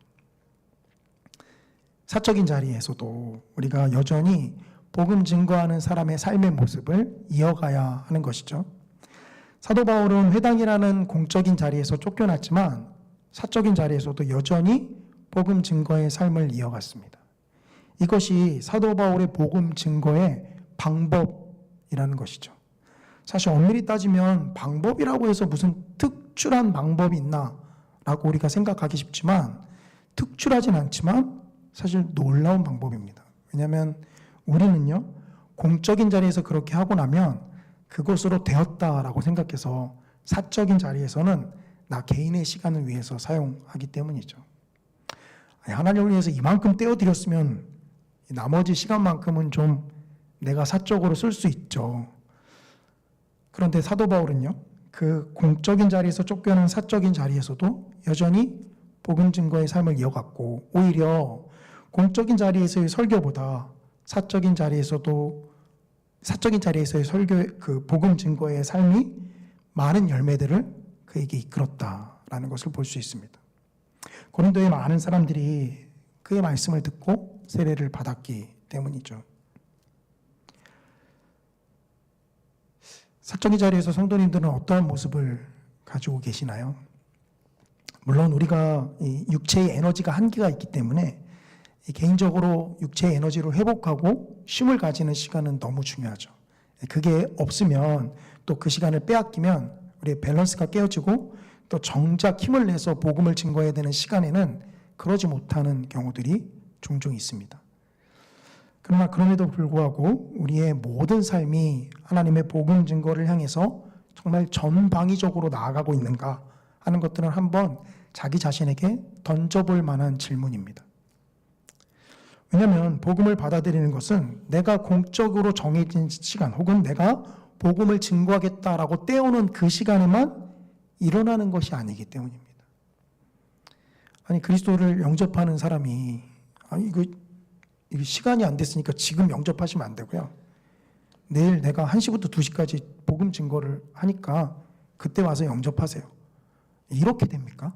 사적인 자리에서도 우리가 여전히 복음 증거하는 사람의 삶의 모습을 이어가야 하는 것이죠. 사도 바울은 회당이라는 공적인 자리에서 쫓겨났지만 사적인 자리에서도 여전히 복음 증거의 삶을 이어갔습니다. 이것이 사도 바울의 복음 증거의 방법이라는 것이죠. 사실 엄밀히 따지면 방법이라고 해서 무슨 특출한 방법이 있나 라고 우리가 생각하기 쉽지만 특출하진 않지만 사실 놀라운 방법입니다. 왜냐하면 우리는요 공적인 자리에서 그렇게 하고 나면 그것으로 되었다라고 생각해서 사적인 자리에서는 나 개인의 시간을 위해서 사용하기 때문이죠. 하나님을 위해서 이만큼 떼어드렸으면 나머지 시간만큼은 좀 내가 사적으로 쓸 수 있죠. 그런데 사도 바울은요 그 공적인 자리에서 쫓겨난 사적인 자리에서도 여전히 복음 증거의 삶을 이어갔고 오히려 공적인 자리에서의 설교보다 사적인 자리에서의 설교 그 복음 증거의 삶이 많은 열매들을 그에게 이끌었다라는 것을 볼 수 있습니다. 고린도의 많은 사람들이 그의 말씀을 듣고 세례를 받았기 때문이죠. 사적인 자리에서 성도님들은 어떠한 모습을 가지고 계시나요? 물론 우리가 이 육체의 에너지가 한계가 있기 때문에 개인적으로 육체의 에너지를 회복하고 쉼을 가지는 시간은 너무 중요하죠. 그게 없으면 또 그 시간을 빼앗기면 우리의 밸런스가 깨어지고 또 정작 힘을 내서 복음을 증거해야 되는 시간에는 그러지 못하는 경우들이 종종 있습니다. 그러나 그럼에도 불구하고 우리의 모든 삶이 하나님의 복음 증거를 향해서 정말 전방위적으로 나아가고 있는가 하는 것들은 한번 자기 자신에게 던져볼 만한 질문입니다. 왜냐하면 복음을 받아들이는 것은 내가 공적으로 정해진 시간 혹은 내가 복음을 증거하겠다라고 떼어놓은 그 시간에만 일어나는 것이 아니기 때문입니다. 아니 그리스도를 영접하는 사람이 이거 시간이 안 됐으니까 지금 영접하시면 안 되고요. 내일 내가 1시부터 2시까지 복음 증거를 하니까 그때 와서 영접하세요. 이렇게 됩니까?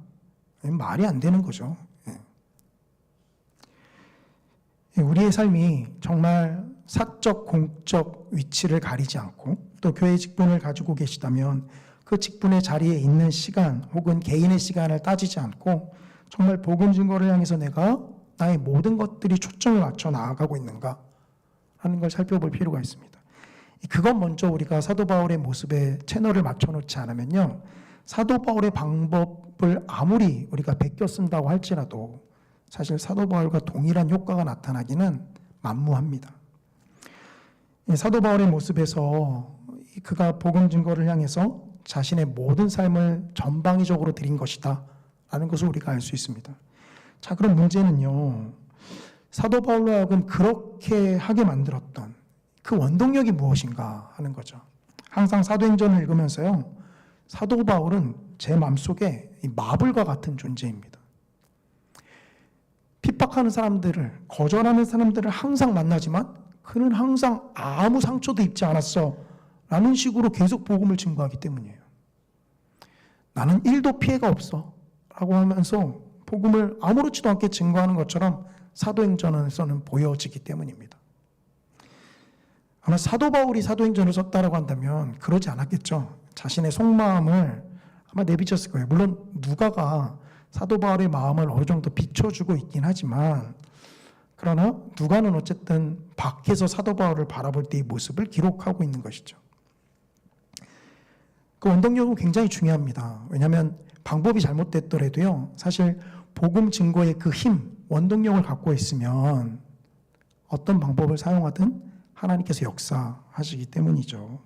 말이 안 되는 거죠. 우리의 삶이 정말 사적, 공적 위치를 가리지 않고 또 교회 직분을 가지고 계시다면 그 직분의 자리에 있는 시간 혹은 개인의 시간을 따지지 않고 정말 복음 증거를 향해서 내가 나의 모든 것들이 초점을 맞춰 나아가고 있는가 하는 걸 살펴볼 필요가 있습니다. 그건 먼저 우리가 사도 바울의 모습에 채널을 맞춰놓지 않으면요, 사도 바울의 방법을 아무리 우리가 베껴 쓴다고 할지라도 사실 사도 바울과 동일한 효과가 나타나기는 만무합니다. 사도 바울의 모습에서 그가 복음 증거를 향해서 자신의 모든 삶을 전방위적으로 드린 것이다 라는 것을 우리가 알 수 있습니다. 자, 그럼 문제는요, 사도 바울로 하여금 그렇게 하게 만들었던 그 원동력이 무엇인가 하는 거죠. 항상 사도행전을 읽으면서요, 사도 바울은 제 마음속에 마블과 같은 존재입니다. 핍박하는 사람들을, 거절하는 사람들을 항상 만나지만 그는 항상 아무 상처도 입지 않았어 라는 식으로 계속 복음을 증거하기 때문이에요. 나는 1도 피해가 없어 라고 하면서 복음을 아무렇지도 않게 증거하는 것처럼 사도행전에서는 보여지기 때문입니다. 아마 사도 바울이 사도행전을 썼다라고 한다면 그러지 않았겠죠. 자신의 속마음을 아마 내비쳤을 거예요. 물론 누가가 사도 바울의 마음을 어느 정도 비춰주고 있긴 하지만, 그러나 누가는 어쨌든 밖에서 사도 바울을 바라볼 때의 모습을 기록하고 있는 것이죠. 그 원동력은 굉장히 중요합니다. 왜냐하면 방법이 잘못됐더라도요, 사실 복음 증거의 그 힘, 원동력을 갖고 있으면 어떤 방법을 사용하든 하나님께서 역사하시기 때문이죠.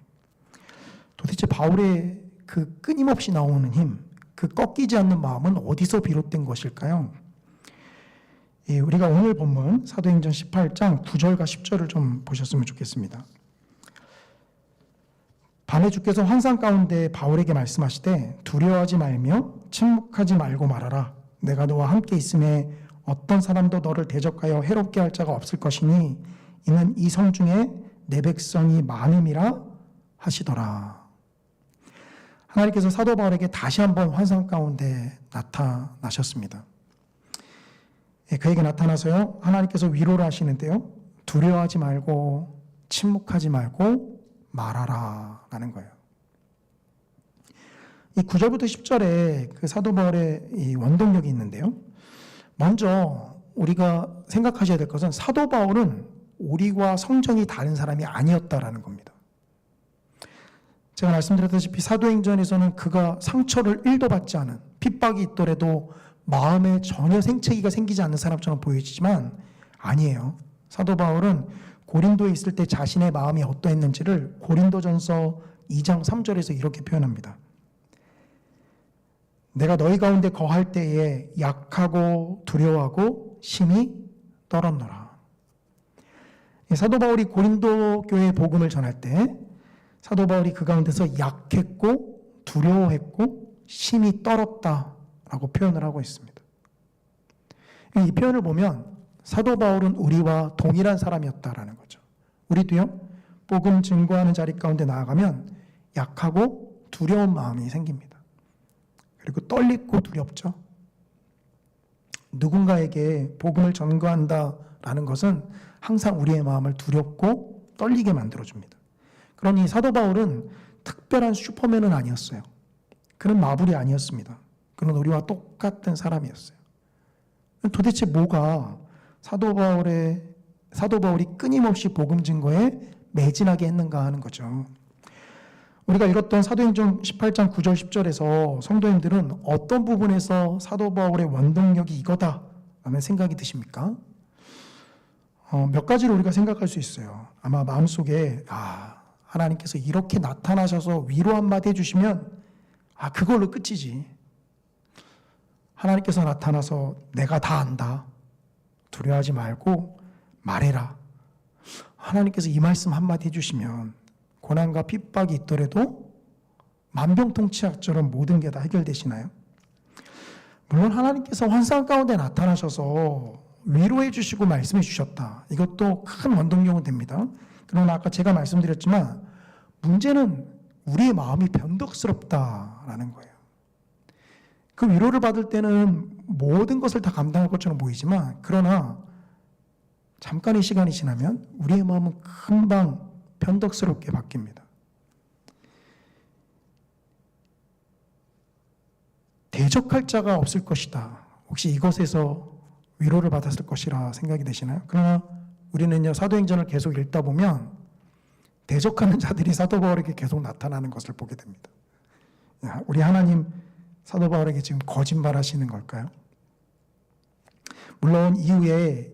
도대체 바울의 그 끊임없이 나오는 힘, 그 꺾이지 않는 마음은 어디서 비롯된 것일까요? 우리가 오늘 본문 사도행전 18장 9절과 10절을 좀 보셨으면 좋겠습니다. 밤에 주께서 환상 가운데 바울에게 말씀하시되 두려워하지 말며 침묵하지 말고 말하라. 내가 너와 함께 있음에 어떤 사람도 너를 대적하여 해롭게 할 자가 없을 것이니 이는 이 성 중에 내 백성이 많음이라 하시더라. 하나님께서 사도 바울에게 다시 한번 환상 가운데 나타나셨습니다. 그에게 나타나서요, 하나님께서 위로를 하시는데요, 두려워하지 말고 침묵하지 말고 말하라 라는 거예요. 이 9절부터 10절에 그 사도 바울의 이 원동력이 있는데요, 먼저 우리가 생각하셔야 될 것은 사도 바울은 우리와 성정이 다른 사람이 아니었다라는 겁니다. 제가 말씀드렸다시피 사도행전에서는 그가 상처를 1도 받지 않은, 핍박이 있더라도 마음에 전혀 생채기가 생기지 않는 사람처럼 보이지만 아니에요. 사도 바울은 고린도에 있을 때 자신의 마음이 어떠했는지를 고린도전서 2장 3절에서 이렇게 표현합니다. 내가 너희 가운데 거할 때에 약하고 두려워하고 심히 떨었노라. 사도 바울이 고린도 교회에 복음을 전할 때 사도 바울이 그 가운데서 약했고 두려워했고 심히 떨었다라고 표현을 하고 있습니다. 이 표현을 보면 사도 바울은 우리와 동일한 사람이었다라는 거죠. 우리도요, 복음 증거하는 자리 가운데 나아가면 약하고 두려운 마음이 생깁니다. 그리고 떨리고 두렵죠. 누군가에게 복음을 전거한다라는 것은 항상 우리의 마음을 두렵고 떨리게 만들어줍니다. 그러니 사도 바울은 특별한 슈퍼맨은 아니었어요. 그는 마블이 아니었습니다. 그는 우리와 똑같은 사람이었어요. 도대체 뭐가 사도 바울이 끊임없이 복음 증거에 매진하게 했는가 하는 거죠. 우리가 읽었던 사도행전 18장 9절 10절에서 성도님들은 어떤 부분에서 사도 바울의 원동력이 이거다 라는 생각이 드십니까? 몇 가지를 우리가 생각할 수 있어요. 아마 마음속에 하나님께서 이렇게 나타나셔서 위로 한마디 해주시면 그걸로 끝이지. 하나님께서 나타나서 내가 다 안다. 두려워하지 말고 말해라. 하나님께서 이 말씀 한마디 해주시면 고난과 핍박이 있더라도 만병통치약처럼 모든 게 다 해결되시나요? 물론 하나님께서 환상 가운데 나타나셔서 위로해 주시고 말씀해 주셨다. 이것도 큰 원동력은 됩니다. 그러나 아까 제가 말씀드렸지만 문제는 우리의 마음이 변덕스럽다라는 거예요. 그 위로를 받을 때는 모든 것을 다 감당할 것처럼 보이지만 그러나 잠깐의 시간이 지나면 우리의 마음은 금방 변덕스럽게 바뀝니다. 대적할 자가 없을 것이다. 혹시 이것에서 위로를 받았을 것이라 생각이 되시나요? 그러나 우리는요, 사도행전을 계속 읽다 보면 대적하는 자들이 사도 바울에게 계속 나타나는 것을 보게 됩니다. 우리 하나님 사도 바울에게 지금 거짓말 하시는 걸까요? 물론 이후에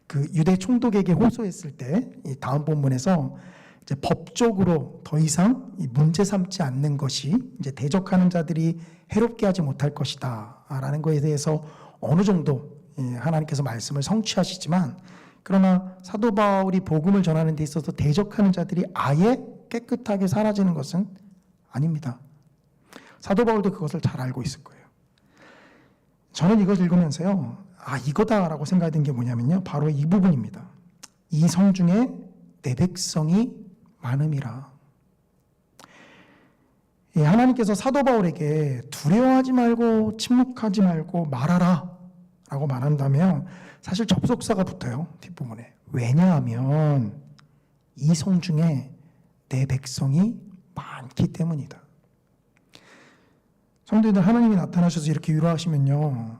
그 유대 총독에게 호소했을 때 이 다음 본문에서 이제 법적으로 더 이상 이 문제 삼지 않는 것이 이제 대적하는 자들이 해롭게 하지 못할 것이다라는 것에 대해서 어느 정도 하나님께서 말씀을 성취하시지만 그러나 사도 바울이 복음을 전하는 데 있어서 대적하는 자들이 아예 깨끗하게 사라지는 것은 아닙니다. 사도 바울도 그것을 잘 알고 있을 거예요. 저는 이것을 읽으면서요, 이거다라고 생각된 게 뭐냐면요, 바로 이 부분입니다. 이 성 중에 내 백성이 많음이라. 하나님께서 사도 바울에게 두려워하지 말고 침묵하지 말고 말하라 라고 말한다면 사실 접속사가 붙어요, 뒷부분에. 왜냐하면 이 성 중에 내 백성이 많기 때문이다. 성도님들, 하나님이 나타나셔서 이렇게 위로하시면요,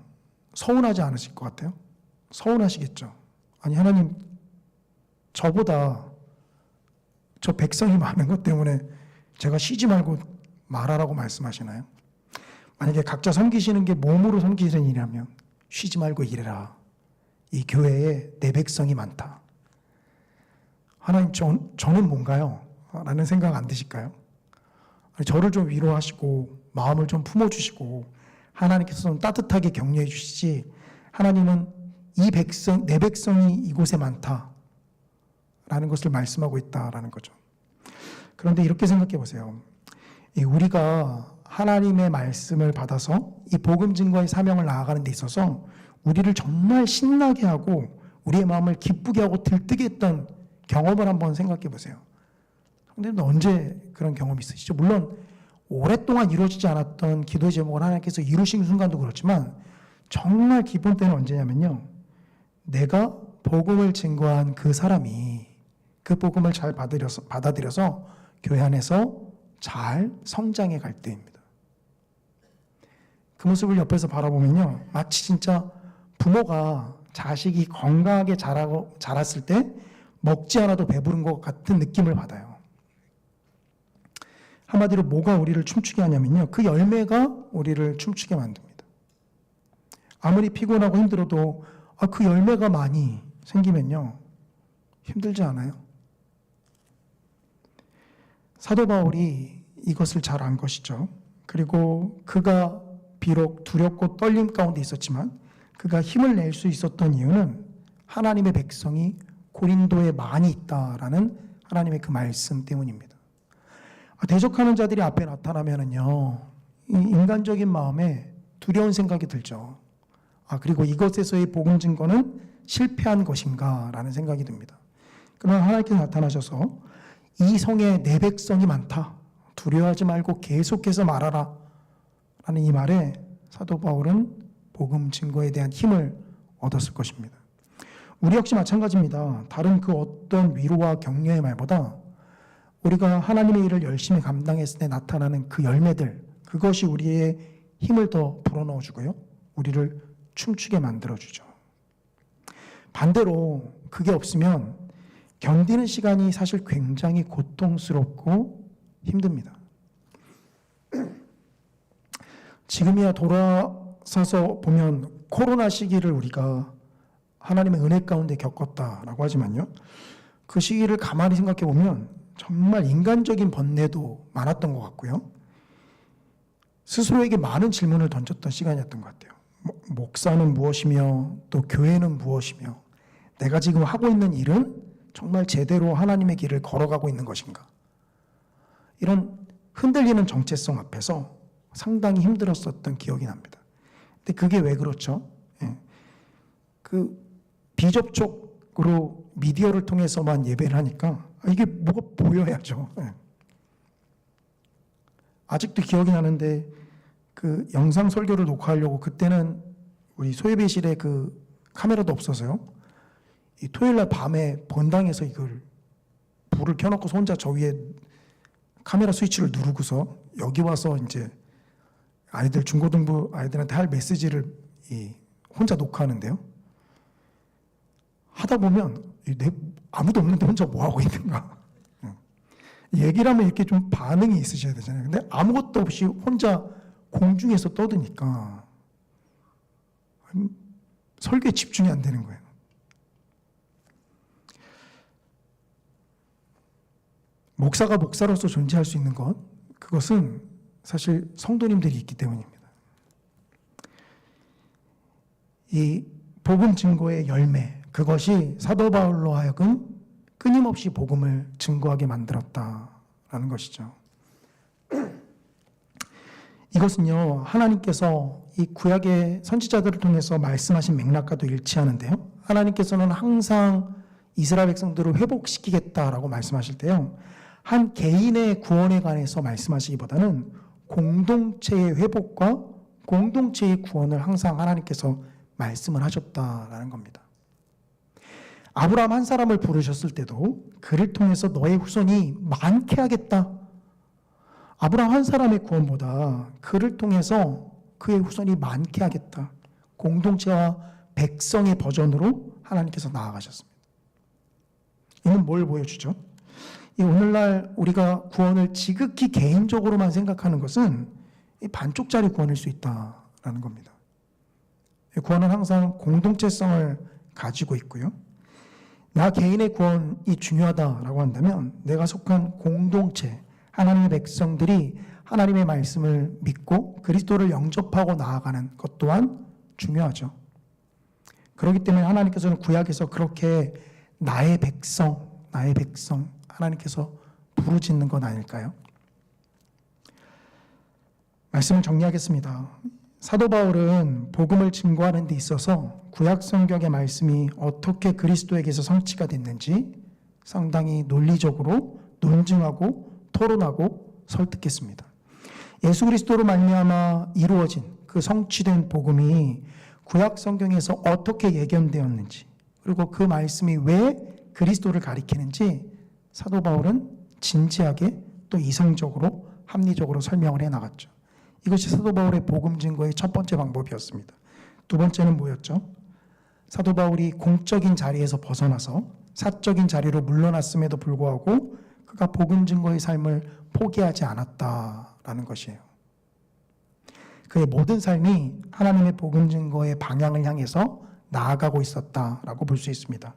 서운하지 않으실 것 같아요? 서운하시겠죠. 아니, 하나님 저보다 저 백성이 많은 것 때문에 제가 쉬지 말고 말하라고 말씀하시나요? 만약에 각자 섬기시는 게 몸으로 섬기시는 일이라면 쉬지 말고 일해라. 이 교회에 내 백성이 많다. 하나님, 저는 뭔가요? 라는 생각 안 드실까요? 저를 좀 위로하시고 마음을 좀 품어주시고 하나님께서 좀 따뜻하게 격려해 주시지, 하나님은 내 백성이 이곳에 많다 라는 것을 말씀하고 있다라는 거죠. 그런데 이렇게 생각해 보세요. 우리가 하나님의 말씀을 받아서 이 복음 증거의 사명을 나아가는 데 있어서 우리를 정말 신나게 하고 우리의 마음을 기쁘게 하고 들뜨게 했던 경험을 한번 생각해 보세요. 근데 언제 그런 경험이 있으시죠? 물론 오랫동안 이루어지지 않았던 기도의 제목을 하나님께서 이루신 순간도 그렇지만 정말 기쁜 때는 언제냐면요, 내가 복음을 증거한 그 사람이 그 복음을 잘 받아들여서 교회 안에서 잘 성장해 갈 때입니다. 그 모습을 옆에서 바라보면요, 마치 진짜 부모가 자식이 건강하게 자랐을 때 먹지 않아도 배부른 것 같은 느낌을 받아요. 한마디로 뭐가 우리를 춤추게 하냐면요, 그 열매가 우리를 춤추게 만듭니다. 아무리 피곤하고 힘들어도 그 열매가 많이 생기면요, 힘들지 않아요? 사도 바울이 이것을 잘 안 것이죠. 그리고 그가 비록 두렵고 떨림 가운데 있었지만 그가 힘을 낼 수 있었던 이유는 하나님의 백성이 고린도에 많이 있다라는 하나님의 그 말씀 때문입니다. 대적하는 자들이 앞에 나타나면은요, 이 인간적인 마음에 두려운 생각이 들죠. 그리고 이것에서의 복음 증거는 실패한 것인가라는 생각이 듭니다. 그러나 하나님께서 나타나셔서 이 성에 내 백성이 많다, 두려워하지 말고 계속해서 말하라 라는 이 말에 사도 바울은 복음 증거에 대한 힘을 얻었을 것입니다. 우리 역시 마찬가지입니다. 다른 그 어떤 위로와 격려의 말보다 우리가 하나님의 일을 열심히 감당했을 때 나타나는 그 열매들, 그것이 우리의 힘을 더 불어넣어주고요, 우리를 춤추게 만들어주죠. 반대로 그게 없으면 견디는 시간이 사실 굉장히 고통스럽고 힘듭니다. 지금이야 돌아서서 보면 코로나 시기를 우리가 하나님의 은혜 가운데 겪었다라고 하지만요. 그 시기를 가만히 생각해 보면 정말 인간적인 번뇌도 많았던 것 같고요. 스스로에게 많은 질문을 던졌던 시간이었던 것 같아요. 목사는 무엇이며 또 교회는 무엇이며 내가 지금 하고 있는 일은 정말 제대로 하나님의 길을 걸어가고 있는 것인가. 이런 흔들리는 정체성 앞에서 상당히 힘들었었던 기억이 납니다. 근데 그게 왜 그렇죠? 그 비접촉으로 미디어를 통해서만 예배를 하니까 이게 뭐가 보여야죠. 아직도 기억이 나는데 그 영상 설교를 녹화하려고 그때는 우리 소예배실에 그 카메라도 없어서요. 이 토요일날 밤에 본당에서 이걸 불을 켜놓고서 혼자 저 위에 카메라 스위치를 누르고서 여기 와서 이제 아이들 중고등부 아이들한테 할 메시지를 혼자 녹화하는데요. 하다 보면 아무도 없는데 혼자 뭐 하고 있는가? 얘기를 하면 이렇게 좀 반응이 있으셔야 되잖아요. 근데 아무것도 없이 혼자 공중에서 떠드니까 설교에 집중이 안 되는 거예요. 목사가 목사로서 존재할 수 있는 것, 그것은 사실 성도님들이 있기 때문입니다. 이 복음 증거의 열매, 그것이 사도 바울로 하여금 끊임없이 복음을 증거하게 만들었다라는 것이죠. 이것은요, 하나님께서 이 구약의 선지자들을 통해서 말씀하신 맥락과도 일치하는데요. 하나님께서는 항상 이스라엘 백성들을 회복시키겠다라고 말씀하실 때요, 한 개인의 구원에 관해서 말씀하시기보다는 공동체의 회복과 공동체의 구원을 항상 하나님께서 말씀을 하셨다라는 겁니다. 아브라함 한 사람을 부르셨을 때도 그를 통해서 너의 후손이 많게 하겠다. 아브라함 한 사람의 구원보다 그를 통해서 그의 후손이 많게 하겠다. 공동체와 백성의 버전으로 하나님께서 나아가셨습니다. 이는 뭘 보여주죠? 오늘날 우리가 구원을 지극히 개인적으로만 생각하는 것은 반쪽짜리 구원일 수 있다라는 겁니다. 구원은 항상 공동체성을 가지고 있고요. 나 개인의 구원이 중요하다라고 한다면 내가 속한 공동체, 하나님의 백성들이 하나님의 말씀을 믿고 그리스도를 영접하고 나아가는 것 또한 중요하죠. 그렇기 때문에 하나님께서는 구약에서 그렇게 나의 백성 하나님께서 부르짖는 건 아닐까요? 말씀을 정리하겠습니다. 사도 바울은 복음을 증거하는 데 있어서 구약 성경의 말씀이 어떻게 그리스도에게서 성취가 됐는지 상당히 논리적으로 논증하고 토론하고 설득했습니다. 예수 그리스도로 말미암아 이루어진 그 성취된 복음이 구약 성경에서 어떻게 예견되었는지, 그리고 그 말씀이 왜 그리스도를 가리키는지 사도 바울은 진지하게 또 이성적으로 합리적으로 설명을 해나갔죠. 이것이 사도 바울의 복음 증거의 첫 번째 방법이었습니다. 두 번째는 뭐였죠? 사도 바울이 공적인 자리에서 벗어나서 사적인 자리로 물러났음에도 불구하고 그가 복음 증거의 삶을 포기하지 않았다라는 것이에요. 그의 모든 삶이 하나님의 복음 증거의 방향을 향해서 나아가고 있었다라고 볼 수 있습니다.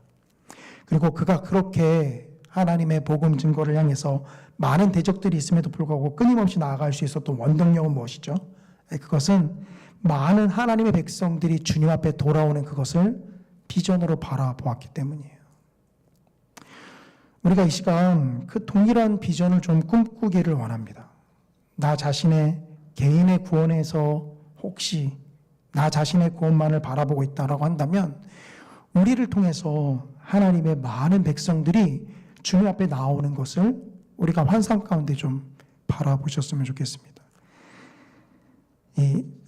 그리고 그가 그렇게 하나님의 복음 증거를 향해서 많은 대적들이 있음에도 불구하고 끊임없이 나아갈 수 있었던 원동력은 무엇이죠? 그것은 많은 하나님의 백성들이 주님 앞에 돌아오는 그것을 비전으로 바라보았기 때문이에요. 우리가 이 시간 그 동일한 비전을 좀 꿈꾸기를 원합니다. 나 자신의 개인의 구원에서 혹시 나 자신의 구원만을 바라보고 있다라고 한다면 우리를 통해서 하나님의 많은 백성들이 주님 앞에 나오는 것을 우리가 환상 가운데 좀 바라보셨으면 좋겠습니다.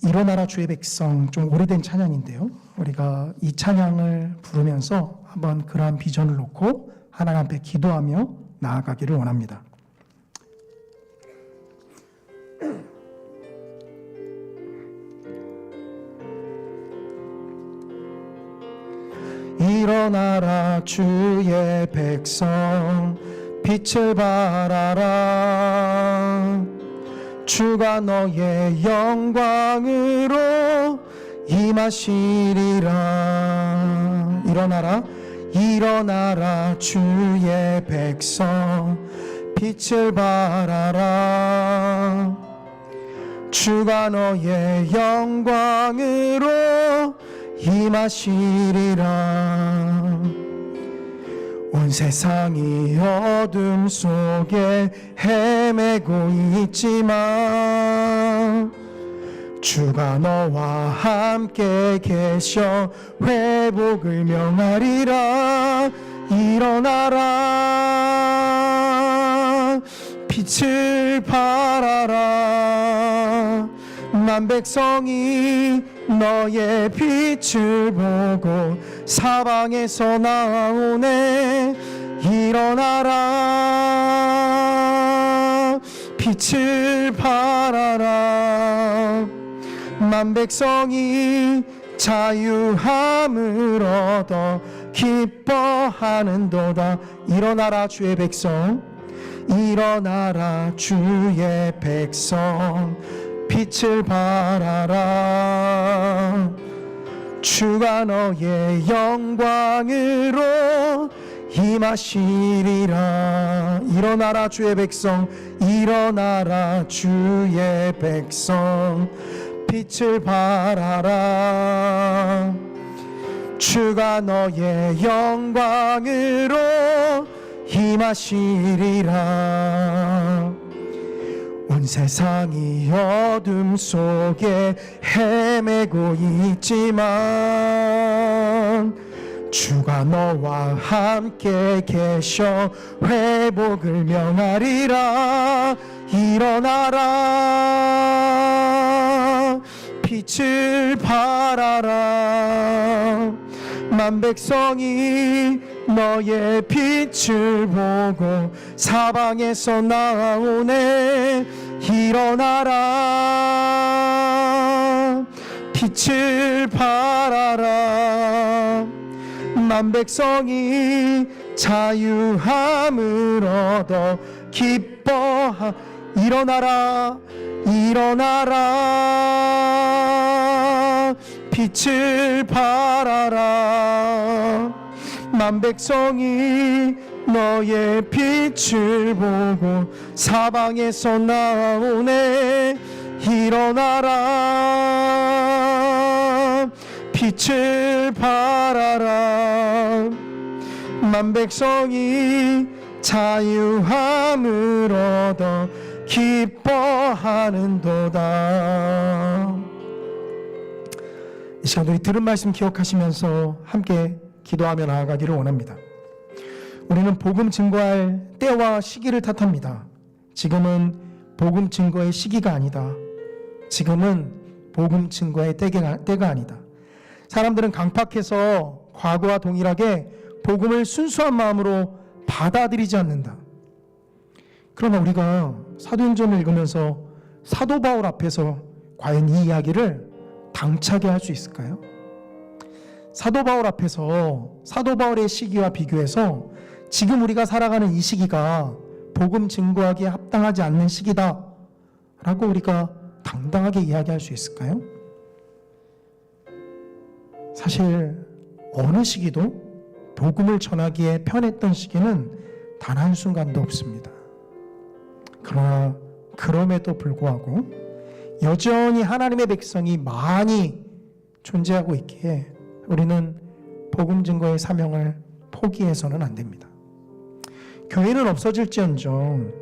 일어나라 주의 백성, 좀 오래된 찬양인데요. 우리가 이 찬양을 부르면서 한번 그러한 비전을 놓고 하나님 앞에 기도하며 나아가기를 원합니다. 일어나라 주의 백성, 빛을 발하라. 주가 너의 영광으로 임하시리라. 일어나라 일어나라 주의 백성 빛을 발하라. 주가 너의 영광으로 임하시리라. 온 세상이 어둠 속에 헤매고 있지만 주가 너와 함께 계셔 회복을 명하리라. 일어나라 빛을 발하라. 만 백성이 너의 빛을 보고 사방에서 나오네. 일어나라 빛을 발하라. 만 백성이 자유함을 얻어 기뻐하는도다. 일어나라 주의 백성 일어나라 주의 백성 빛을 발하라. 주가 너의 영광으로 임하시리라. 일어나라 주의 백성 일어나라 주의 백성 빛을 발하라. 주가 너의 영광으로 임하시리라. 온 세상이 어둠 속에 헤매고 있지만 주가 너와 함께 계셔 회복을 명하리라. 일어나라 빛을 발하라. 만 백성이 너의 빛을 보고 사방에서 나오네. 일어나라 빛을 발하라. 만 백성이 자유함을 얻어 일어나라 일어나라 빛을 발하라. 만 백성이 너의 빛을 보고 사방에서 나오네. 일어나라 빛을 발하라. 만 백성이 자유함을 얻어 기뻐하는도다. 이 시간 우리 들은 말씀 기억하시면서 함께 기도하며 나아가기를 원합니다. 우리는 복음 증거할 때와 시기를 탓합니다. 지금은 복음 증거의 시기가 아니다. 지금은 복음 증거의 때가 아니다. 사람들은 강팍해서 과거와 동일하게 복음을 순수한 마음으로 받아들이지 않는다. 그러나 우리가 사도행전을 읽으면서 사도 바울 앞에서 과연 이 이야기를 당차게 할 수 있을까요? 사도 바울 앞에서 사도 바울의 시기와 비교해서 지금 우리가 살아가는 이 시기가 복음 증거하기에 합당하지 않는 시기다 라고 우리가 당당하게 이야기할 수 있을까요? 사실 어느 시기도 복음을 전하기에 편했던 시기는 단 한순간도 없습니다. 그러나 그럼에도 불구하고 여전히 하나님의 백성이 많이 존재하고 있기에 우리는 복음 증거의 사명을 포기해서는 안 됩니다. 교회는 없어질지언정,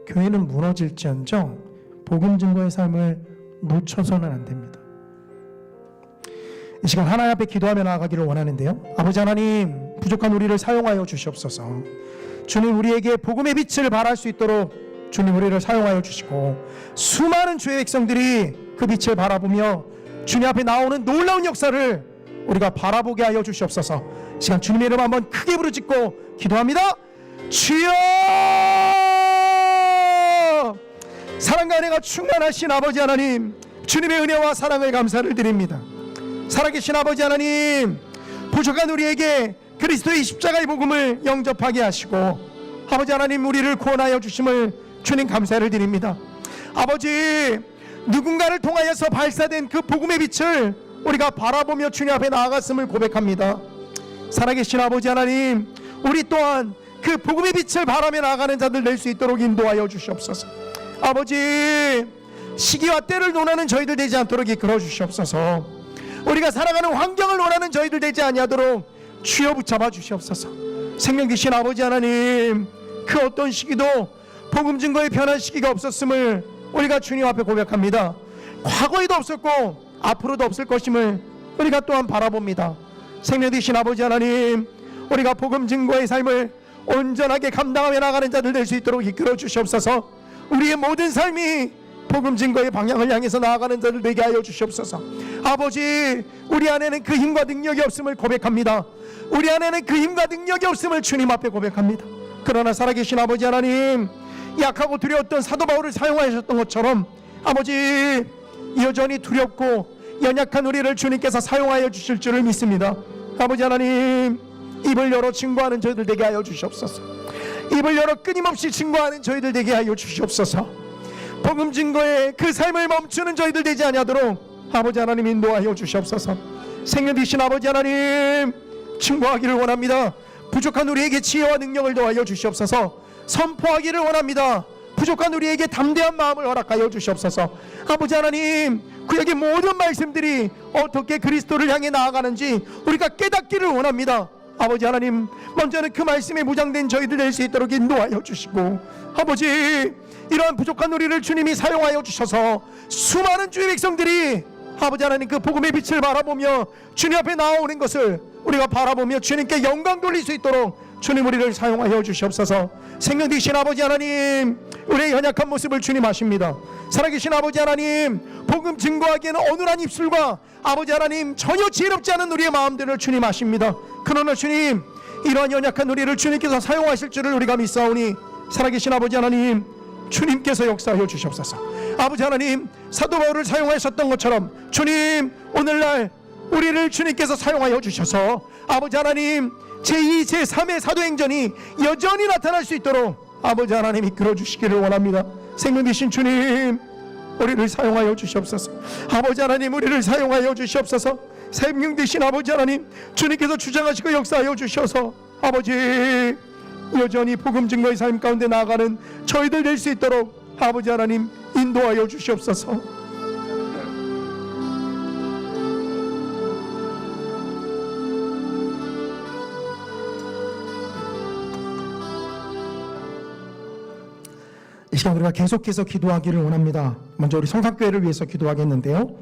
교회는 무너질지언정 복음 증거의 삶을 놓쳐서는 안 됩니다. 이 시간 하나님 앞에 기도하며 나아가기를 원하는데요. 아버지 하나님, 부족한 우리를 사용하여 주시옵소서. 주님, 우리에게 복음의 빛을 발할 수 있도록 주님 우리를 사용하여 주시고 수많은 주의 백성들이 그 빛을 바라보며 주님 앞에 나오는 놀라운 역사를 우리가 바라보게 하여 주시옵소서. 이 시간 주님의 이름 한번 크게 부르짖고 기도합니다. 주여! 사랑과 은혜가 충만하신 아버지 하나님, 주님의 은혜와 사랑을 감사를 드립니다. 살아계신 아버지 하나님, 부족한 우리에게 그리스도의 십자가의 복음을 영접하게 하시고 아버지 하나님 우리를 구원하여 주심을 주님 감사를 드립니다. 아버지, 누군가를 통하여서 발사된 그 복음의 빛을 우리가 바라보며 주님 앞에 나아갔음을 고백합니다. 살아계신 아버지 하나님, 우리 또한 그 복음의 빛을 바라며 나아가는 자들 될 수 있도록 인도하여 주시옵소서. 아버지, 시기와 때를 논하는 저희들 되지 않도록 이끌어 주시옵소서. 우리가 살아가는 환경을 논하는 저희들 되지 아니하도록 주여 붙잡아 주시옵소서. 생명 되신 아버지 하나님, 그 어떤 시기도 복음 증거의 변한 시기가 없었음을 우리가 주님 앞에 고백합니다. 과거에도 없었고 앞으로도 없을 것임을 우리가 또한 바라봅니다. 생명 되신 아버지 하나님, 우리가 복음 증거의 삶을 온전하게 감당하며 나가는 자들 될 수 있도록 이끌어 주시옵소서. 우리의 모든 삶이 복음 증거의 방향을 향해서 나아가는 자들 되게 하여 주시옵소서. 아버지, 우리 안에는 그 힘과 능력이 없음을 고백합니다. 우리 안에는 그 힘과 능력이 없음을 주님 앞에 고백합니다. 그러나 살아계신 아버지 하나님, 약하고 두려웠던 사도 바울을 사용하셨던 것처럼 아버지, 여전히 두렵고 연약한 우리를 주님께서 사용하여 주실 줄을 믿습니다. 아버지 하나님, 입을 열어 증거하는 저희들 되게 하여 주시옵소서. 입을 열어 끊임없이 증거하는 저희들 되게 하여 주시옵소서. 복음 증거에 그 삶을 멈추는 저희들 되지 아니하도록 아버지 하나님 인도하여 주시옵소서. 생명 되신 아버지 하나님, 증거하기를 원합니다. 부족한 우리에게 지혜와 능력을 더하여 주시옵소서. 선포하기를 원합니다. 부족한 우리에게 담대한 마음을 허락하여 주시옵소서. 아버지 하나님, 구약의 모든 말씀들이 어떻게 그리스도를 향해 나아가는지 우리가 깨닫기를 원합니다. 아버지 하나님, 먼저는 그 말씀에 무장된 저희들 될 수 있도록 인도하여 주시고, 아버지, 이러한 부족한 우리를 주님이 사용하여 주셔서 수많은 주의 백성들이 아버지 하나님 그 복음의 빛을 바라보며 주님 앞에 나오는 것을 우리가 바라보며 주님께 영광 돌릴 수 있도록 주님 우리를 사용하여 주시옵소서. 생명 되신 아버지 하나님, 우리의 연약한 모습을 주님 아십니다. 살아계신 아버지 하나님, 복음 증거하기에는 어눌한 입술과 아버지 하나님 전혀 지혜롭지 않은 우리의 마음들을 주님 아십니다. 그러나 주님, 이러한 연약한 우리를 주님께서 사용하실 줄을 우리가 믿사오니 살아계신 아버지 하나님, 주님께서 역사하여 주시옵소서. 아버지 하나님, 사도 바울을 사용하셨던 것처럼 주님, 오늘날 우리를 주님께서 사용하여 주셔서 아버지 하나님, 제2, 제3의 사도행전이 여전히 나타날 수 있도록 아버지 하나님 이끌어 주시기를 원합니다. 생명 되신 주님, 우리를 사용하여 주시옵소서. 아버지 하나님, 우리를 사용하여 주시옵소서. 생명 되신 아버지 하나님, 주님께서 주장하시고 역사하여 주셔서 아버지, 여전히 복음 증거의 삶 가운데 나아가는 저희들 될 수 있도록 아버지 하나님 인도하여 주시옵소서. 이 시간 우리가 계속해서 기도하기를 원합니다. 먼저 우리 성산교회를 위해서 기도하겠는데요.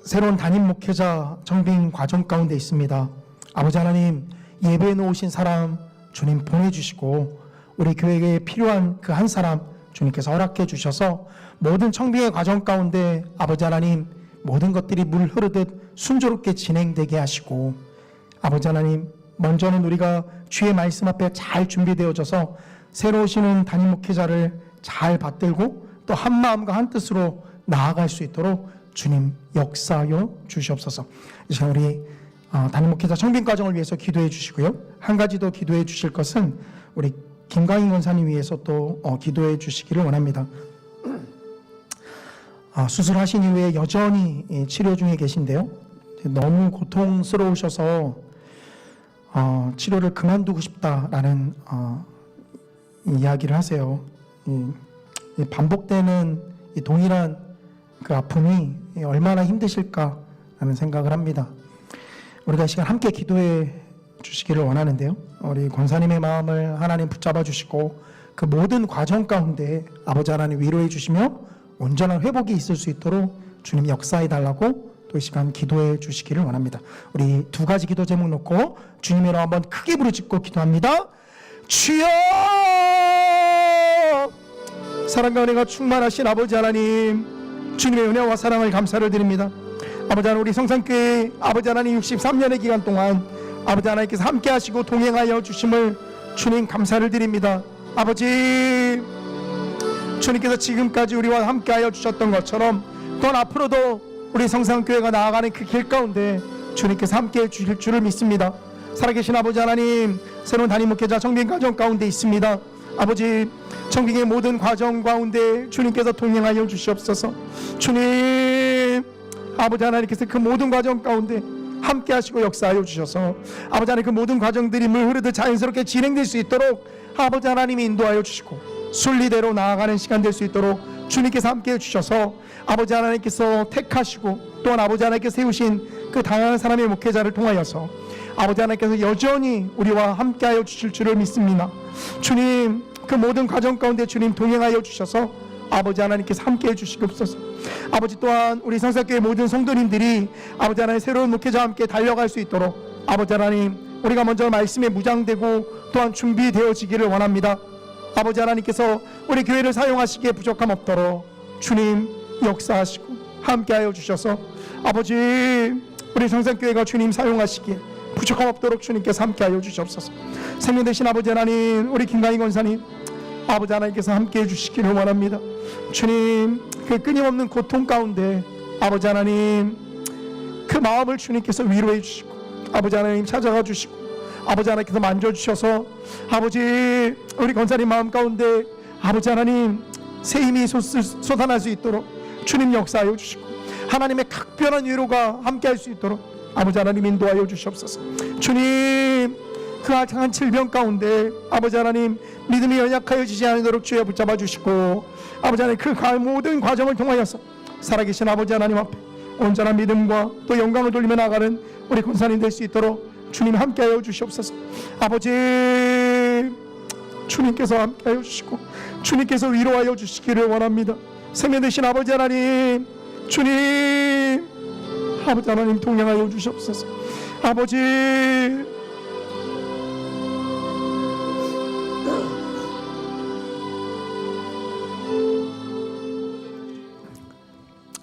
새로운 담임 목회자 정빙 과정 가운데 있습니다. 아버지 하나님, 예배에 놓으신 사람 주님 보내주시고 우리 교회에 필요한 그 한 사람 주님께서 허락해 주셔서 모든 청빙의 과정 가운데 아버지 하나님 모든 것들이 물 흐르듯 순조롭게 진행되게 하시고, 아버지 하나님, 먼저는 우리가 주의 말씀 앞에 잘 준비되어져서 새로 오시는 담임 목회자를 잘 받들고 또 한 마음과 한 뜻으로 나아갈 수 있도록 주님 역사하여 주시옵소서. 이 시간 우리 담임 목회자 청빙 과정을 위해서 기도해 주시고요. 한 가지 더 기도해 주실 것은 우리 김광인 권사님 위해서 또 기도해 주시기를 원합니다. 수술하신 이후에 여전히 치료 중에 계신데요. 너무 고통스러우셔서 치료를 그만두고 싶다라는 이야기를 하세요. 반복되는 이 동일한 그 아픔이 얼마나 힘드실까라는 생각을 합니다. 우리가 이 시간 함께 기도해 주시기를 원하는데요. 우리 권사님의 마음을 하나님 붙잡아 주시고 그 모든 과정 가운데 아버지 하나님 위로해 주시며 온전한 회복이 있을 수 있도록 주님 역사해 달라고 또 이 시간 기도해 주시기를 원합니다. 우리 두 가지 기도 제목 놓고 주님의 이름 한번 크게 부르짖고 기도합니다. 주여! 사랑과 은혜가 충만하신 아버지 하나님, 주님의 은혜와 사랑을 감사를 드립니다. 아버지 하나님, 우리 성산교회 아버지 하나님 63년의 기간 동안 아버지 하나님께서 함께 하시고 동행하여 주심을 주님 감사를 드립니다. 아버지, 주님께서 지금까지 우리와 함께하여 주셨던 것처럼 또한 앞으로도 우리 성산교회가 나아가는 그 길 가운데 주님께서 함께해 주실 줄을 믿습니다. 살아계신 아버지 하나님, 새로운 담임 목회자 청빙 과정 가운데 있습니다. 아버지, 청빙의 모든 과정 가운데 주님께서 동행하여 주시옵소서. 주님, 아버지 하나님께서 그 모든 과정 가운데 함께 하시고 역사하여 주셔서 아버지 하나님 그 모든 과정들이 물 흐르듯 자연스럽게 진행될 수 있도록 아버지 하나님이 인도하여 주시고 순리대로 나아가는 시간 될 수 있도록 주님께서 함께해 주셔서 아버지 하나님께서 택하시고 또한 아버지 하나님께서 세우신 그 다양한 사람의 목회자를 통하여서 아버지 하나님께서 여전히 우리와 함께하여 주실 줄을 믿습니다. 주님 그 모든 과정 가운데 주님 동행하여 주셔서 아버지 하나님께서 함께해 주시옵소서. 아버지 또한 우리 성사교회 모든 성도님들이 아버지 하나님 새로운 목회자와 함께 달려갈 수 있도록 아버지 하나님 우리가 먼저 말씀에 무장되고 또한 준비되어지기를 원합니다. 아버지 하나님께서 우리 교회를 사용하시기에 부족함 없도록 주님 역사하시고 함께하여 주셔서 아버지 우리 성산교회가 주님 사용하시기에 부족함 없도록 주님께서 함께하여 주시옵소서. 생명 되신 아버지 하나님 우리 김강희 권사님 아버지 하나님께서 함께해 주시기를 원합니다. 주님 그 끊임없는 고통 가운데 아버지 하나님 그 마음을 주님께서 위로해 주시고 아버지 하나님 찾아가 주시고 아버지 하나님께서 만져주셔서 아버지 우리 권사님 마음 가운데 아버지 하나님 새 힘이 솟아날 수 있도록 주님 역사하여 주시고 하나님의 각별한 위로가 함께할 수 있도록 아버지 하나님 인도하여 주시옵소서. 주님 그 악한 질병 가운데 아버지 하나님 믿음이 연약하여지지 않도록 주여 붙잡아 주시고 아버지 하나님 그 모든 과정을 통하여서 살아계신 아버지 하나님 앞에 온전한 믿음과 또 영광을 돌리며 나가는 우리 권사님 될 수 있도록 주님 함께하여 주시옵소서. 아버지 주님께서 함께하여 주시고 주님께서 위로하여 주시기를 원합니다. 생명 되신 아버지 하나님 주님 아버지 하나님 동행하여 주시옵소서. 아버지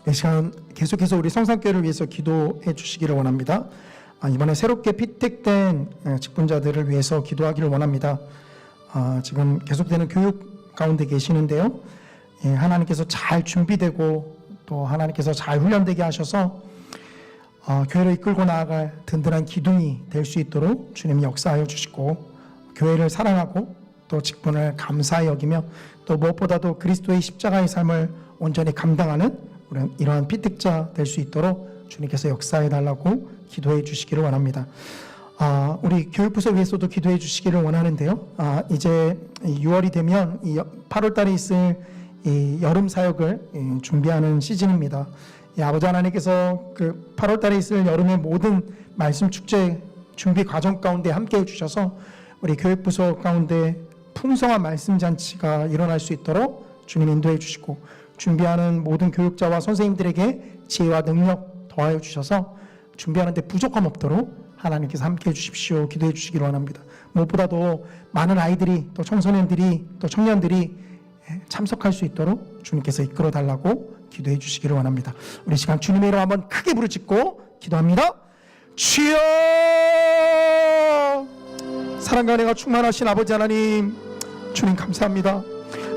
이 시간 계속해서 우리 성산교회를 위해서 기도해 주시기를 원합니다. 이번에 새롭게 피택된 직분자들을 위해서 기도하기를 원합니다. 지금 계속되는 교육 가운데 계시는데요. 하나님께서 잘 준비되고 또 하나님께서 잘 훈련되게 하셔서 교회를 이끌고 나아갈 든든한 기둥이 될 수 있도록 주님이 역사하여 주시고 교회를 사랑하고 또 직분을 감사히 여기며 또 무엇보다도 그리스도의 십자가의 삶을 온전히 감당하는 이러한 피택자 될 수 있도록 주님께서 역사해 달라고 기도해 주시기를 원합니다. 우리 교육부서 위해서도 기도해 주시기를 원하는데요. 이제 6월이 되면 8월 달에 있을 이 여름 사역을 준비하는 시즌입니다. 아버지 하나님께서 그 8월 달에 있을 여름의 모든 말씀 축제 준비 과정 가운데 함께 해 주셔서 우리 교육부서 가운데 풍성한 말씀 잔치가 일어날 수 있도록 주님 인도해 주시고 준비하는 모든 교육자와 선생님들에게 지혜와 능력 더하여 주셔서 준비하는 데 부족함 없도록 하나님께서 함께해 주십시오. 기도해 주시기를 원합니다. 무엇보다도 많은 아이들이 또 청소년들이 또 청년들이 참석할 수 있도록 주님께서 이끌어 달라고 기도해 주시기를 원합니다. 우리 시간 주님의 이름 한번 크게 부르짖고 기도합니다. 주여 사랑과 은혜가 충만하신 아버지 하나님 주님 감사합니다.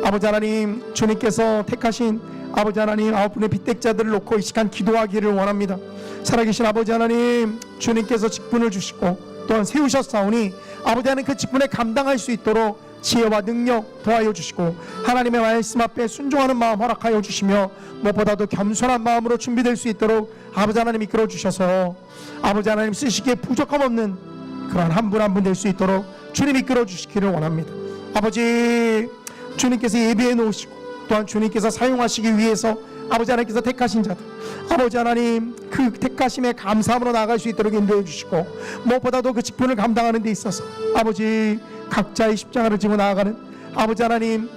아버지 하나님 주님께서 택하신 아버지 하나님 9분의 빚택자들을 놓고 이 시간 기도하기를 원합니다. 살아계신 아버지 하나님 주님께서 직분을 주시고 또한 세우셨사오니 아버지 하나님 그 직분에 감당할 수 있도록 지혜와 능력 더하여 주시고 하나님의 말씀 앞에 순종하는 마음 허락하여 주시며 무엇보다도 겸손한 마음으로 준비될 수 있도록 아버지 하나님 이끌어 주셔서 아버지 하나님 쓰시기에 부족함 없는 그러한 한 분 한 분 될 수 있도록 주님 이끌어 주시기를 원합니다. 아버지 주님께서 예비해 놓으시고 또한 주님께서 사용하시기 위해서 아버지 하나님께서 택하신 자들 아버지 하나님 그 택하심에 감사함으로 나아갈 수 있도록 인도해 주시고 무엇보다도 그 직분을 감당하는 데 있어서 아버지 각자의 십자가를 지고 나아가는 아버지 하나님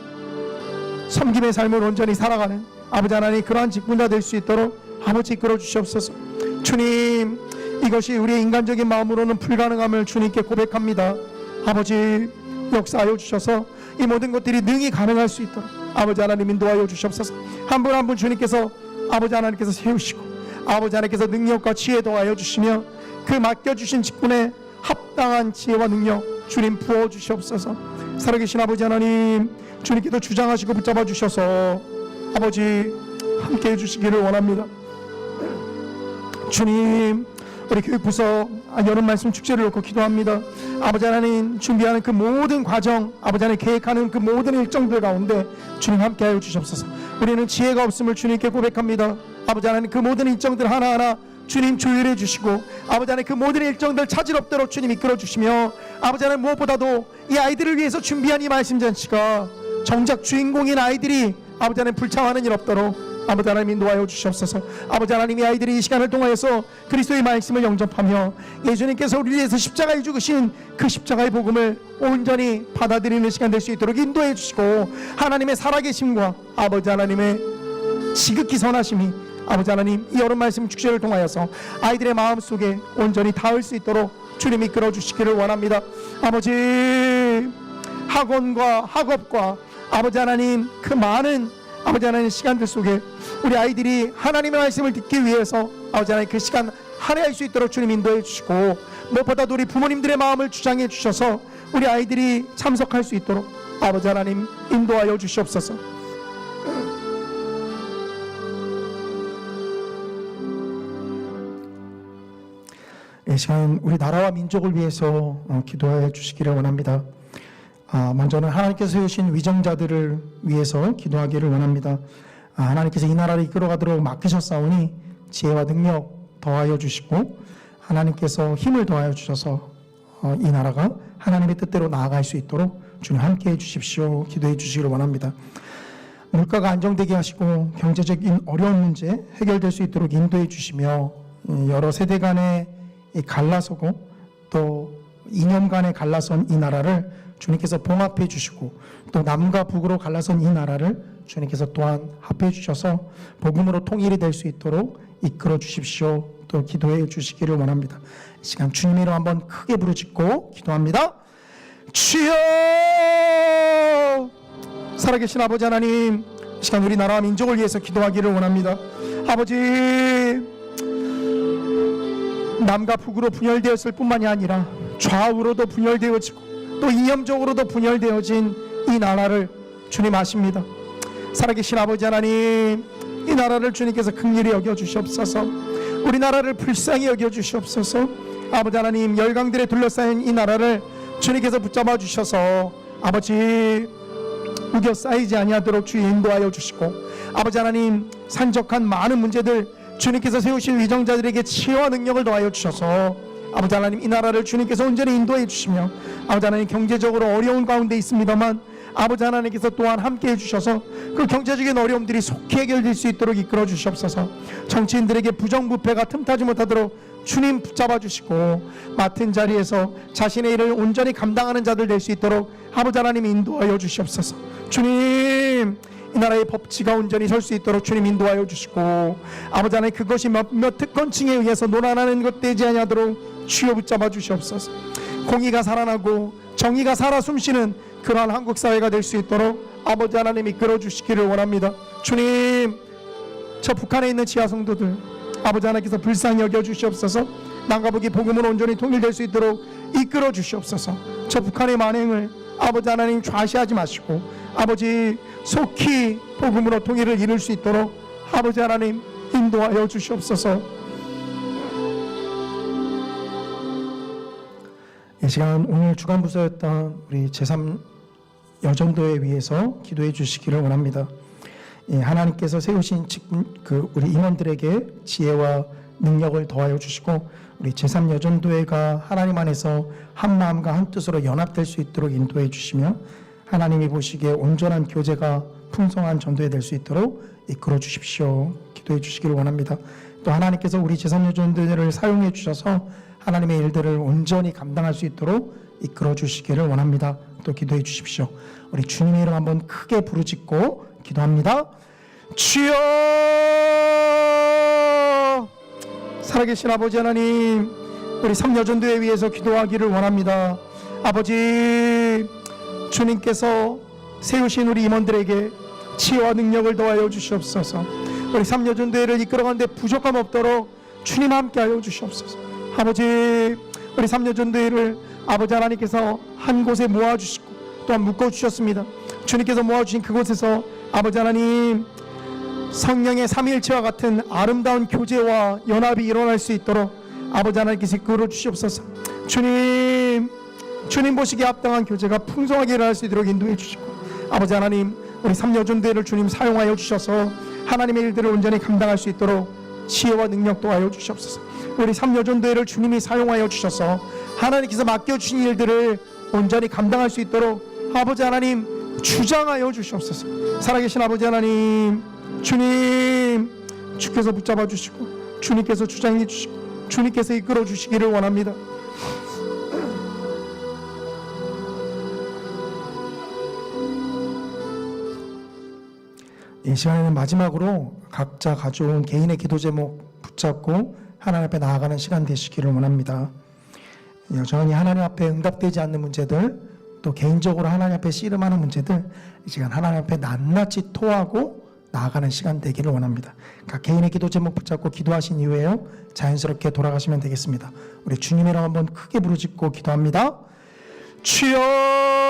섬김의 삶을 온전히 살아가는 아버지 하나님 그러한 직분자 될 수 있도록 아버지 이끌어 주시옵소서. 주님 이것이 우리의 인간적인 마음으로는 불가능함을 주님께 고백합니다. 아버지 역사하여 주셔서 이 모든 것들이 능히 가능할 수 있도록 아버지 하나님 인도하여 주시옵소서. 한 분 한 분 주님께서 아버지 하나님께서 세우시고 아버지 하나님께서 능력과 지혜 더하여 주시며 그 맡겨주신 직분에 합당한 지혜와 능력 주님 부어주시옵소서. 살아계신 아버지 하나님 주님께서 주장하시고 붙잡아 주셔서 아버지 함께해 주시기를 원합니다. 주님 우리 교육부서 여름 말씀 축제를 놓고 기도합니다. 아버지 하나님 준비하는 그 모든 과정 아버지 하나님 계획하는 그 모든 일정들 가운데 주님 함께하여 주시옵소서. 우리는 지혜가 없음을 주님께 고백합니다. 아버지 하나님 그 모든 일정들 하나하나 주님 조율해 주시고 아버지 하나님 그 모든 일정들 차질 없도록 주님 이끌어 주시며 아버지 하나님 무엇보다도 이 아이들을 위해서 준비한 이 말씀 잔치가 정작 주인공인 아이들이 아버지 하나님 불참하는 일 없도록 아버지 하나님 인도하여 주시옵소서. 아버지 하나님 이 아이들이 이 시간을 통하여서 그리스도의 말씀을 영접하며 예수님께서 우리를 위해서 십자가에 죽으신 그 십자가의 복음을 온전히 받아들이는 시간 될 수 있도록 인도해 주시고 하나님의 살아계심과 아버지 하나님의 지극히 선하심이 아버지 하나님 이 여름 말씀 축제를 통하여서 아이들의 마음속에 온전히 닿을 수 있도록 주님 이끌어 주시기를 원합니다. 아버지 학원과 학업과 아버지 하나님 그 많은 아버지 하나님 시간들 속에 우리 아이들이 하나님의 말씀을 듣기 위해서 아버지 하나님 그 시간 할애할 수 있도록 주님 인도해 주시고 무엇보다도 우리 부모님들의 마음을 주장해 주셔서 우리 아이들이 참석할 수 있도록 아버지 하나님 인도하여 주시옵소서. 이 시간 우리 나라와 민족을 위해서 기도해 주시기를 원합니다. 먼저는 하나님께서 세우신 위정자들을 위해서 기도하기를 원합니다. 하나님께서 이 나라를 이끌어가도록 맡기셨사오니 지혜와 능력 더하여 주시고 하나님께서 힘을 더하여 주셔서 이 나라가 하나님의 뜻대로 나아갈 수 있도록 주님 함께해 주십시오. 기도해 주시기를 원합니다. 물가가 안정되게 하시고 경제적인 어려운 문제 해결될 수 있도록 인도해 주시며 여러 세대 간의 갈라서고 또 이념 간에 갈라선 이 나라를 주님께서 봉합해 주시고 또 남과 북으로 갈라선 이 나라를 주님께서 또한 합해 주셔서 복음으로 통일이 될 수 있도록 이끌어 주십시오. 또 기도해 주시기를 원합니다. 이 시간 주님의 이름 한번 크게 부르짖고 기도합니다. 주여! 살아계신 아버지 하나님, 이 시간 우리 나라와 민족을 위해서 기도하기를 원합니다. 아버지, 남과 북으로 분열되었을 뿐만이 아니라 좌우로도 분열되어지고 또 이념적으로도 분열되어진 이 나라를 주님 아십니다. 살아계신 아버지 하나님, 이 나라를 주님께서 긍휼히 여겨주시옵소서. 우리나라를 불쌍히 여겨주시옵소서. 아버지 하나님, 열강들에 둘러싸인 이 나라를 주님께서 붙잡아 주셔서 아버지 우겨 쌓이지 아니하도록 주의 인도하여 주시고 아버지 하나님, 산적한 많은 문제들 주님께서 세우신 위정자들에게 치유와 능력을 더하여 주셔서 아버지 하나님 이 나라를 주님께서 온전히 인도해 주시며 아버지 하나님 경제적으로 어려운 가운데 있습니다만 아버지 하나님께서 또한 함께 해주셔서 그 경제적인 어려움들이 속히 해결될 수 있도록 이끌어 주시옵소서. 정치인들에게 부정부패가 틈타지 못하도록 주님 붙잡아 주시고 맡은 자리에서 자신의 일을 온전히 감당하는 자들 될 수 있도록 아버지 하나님 인도하여 주시옵소서. 주님, 이 나라의 법치가 온전히 설 수 있도록 주님 인도하여 주시고 아버지 하나님 그것이 몇몇 특권층에 의해서 논란하는 것 되지 아니하도록 주여 붙잡아 주시옵소서. 공의가 살아나고 정의가 살아 숨쉬는 그러한 한국 사회가 될 수 있도록 아버지 하나님 이끌어 주시기를 원합니다. 주님, 저 북한에 있는 지하 성도들 아버지 하나님께서 불쌍히 여겨 주시옵소서. 남과 북이 복음으로 온전히 통일될 수 있도록 이끌어 주시옵소서. 저 북한의 만행을 아버지 하나님 좌시하지 마시고 아버지 속히 복음으로 통일을 이룰 수 있도록 아버지 하나님 인도하여 주시옵소서. 이 시간 오늘 주간 부서였던 우리 제3여전도회 위해서 기도해 주시기를 원합니다. 하나님께서 세우신 우리 임원들에게 지혜와 능력을 더하여 주시고 우리 제3여전도회가 하나님 안에서 한 마음과 한 뜻으로 연합될 수 있도록 인도해 주시며 하나님이 보시기에 온전한 교제가 풍성한 전도회 될 수 있도록 이끌어 주십시오. 기도해 주시기를 원합니다. 또 하나님께서 우리 제3여전도회를 사용해 주셔서 하나님의 일들을 온전히 감당할 수 있도록 이끌어 주시기를 원합니다. 또 기도해 주십시오. 우리 주님의 이름 한번 크게 부르짖고 기도합니다. 주여! 살아계신 아버지 하나님, 우리 삼여전도회 위해서 기도하기를 원합니다. 아버지, 주님께서 세우신 우리 임원들에게 지혜와 능력을 더하여 주시옵소서. 우리 삼여전도회를 이끌어가는 데 부족함 없도록 주님 함께하여 주시옵소서. 아버지, 우리 삼여전도회를 아버지 하나님께서 한 곳에 모아주시고 또한 묶어주셨습니다. 주님께서 모아주신 그곳에서 아버지 하나님 성령의 삼위일체와 같은 아름다운 교제와 연합이 일어날 수 있도록 아버지 하나님께서 이끌어 주시옵소서. 주님 보시기에 합당한 교제가 풍성하게 일어날 수 있도록 인도해 주시고 아버지 하나님 우리 삼여전도회를 주님 사용하여 주셔서 하나님의 일들을 온전히 감당할 수 있도록 지혜와 능력 도하여 주시옵소서. 우리 삼여전도회를 주님이 사용하여 주셔서 하나님께서 맡겨주신 일들을 온전히 감당할 수 있도록 아버지 하나님 주장하여 주시옵소서. 살아계신 아버지 하나님, 주님, 주께서 붙잡아 주시고 주님께서 주장해 주시고 주님께서 이끌어 주시기를 원합니다. 이 시간에는 마지막으로 각자 가져온 개인의 기도 제목 붙잡고 하나님 앞에 나아가는 시간 되시기를 원합니다. 여전히 하나님 앞에 응답되지 않는 문제들, 또 개인적으로 하나님 앞에 씨름하는 문제들, 이 시간 하나님 앞에 낱낱이 토하고 나아가는 시간 되기를 원합니다. 각 개인의 기도 제목 붙잡고 기도하신 이후에요, 자연스럽게 돌아가시면 되겠습니다. 우리 주님의 이름 한번 크게 부르짖고 기도합니다. 주여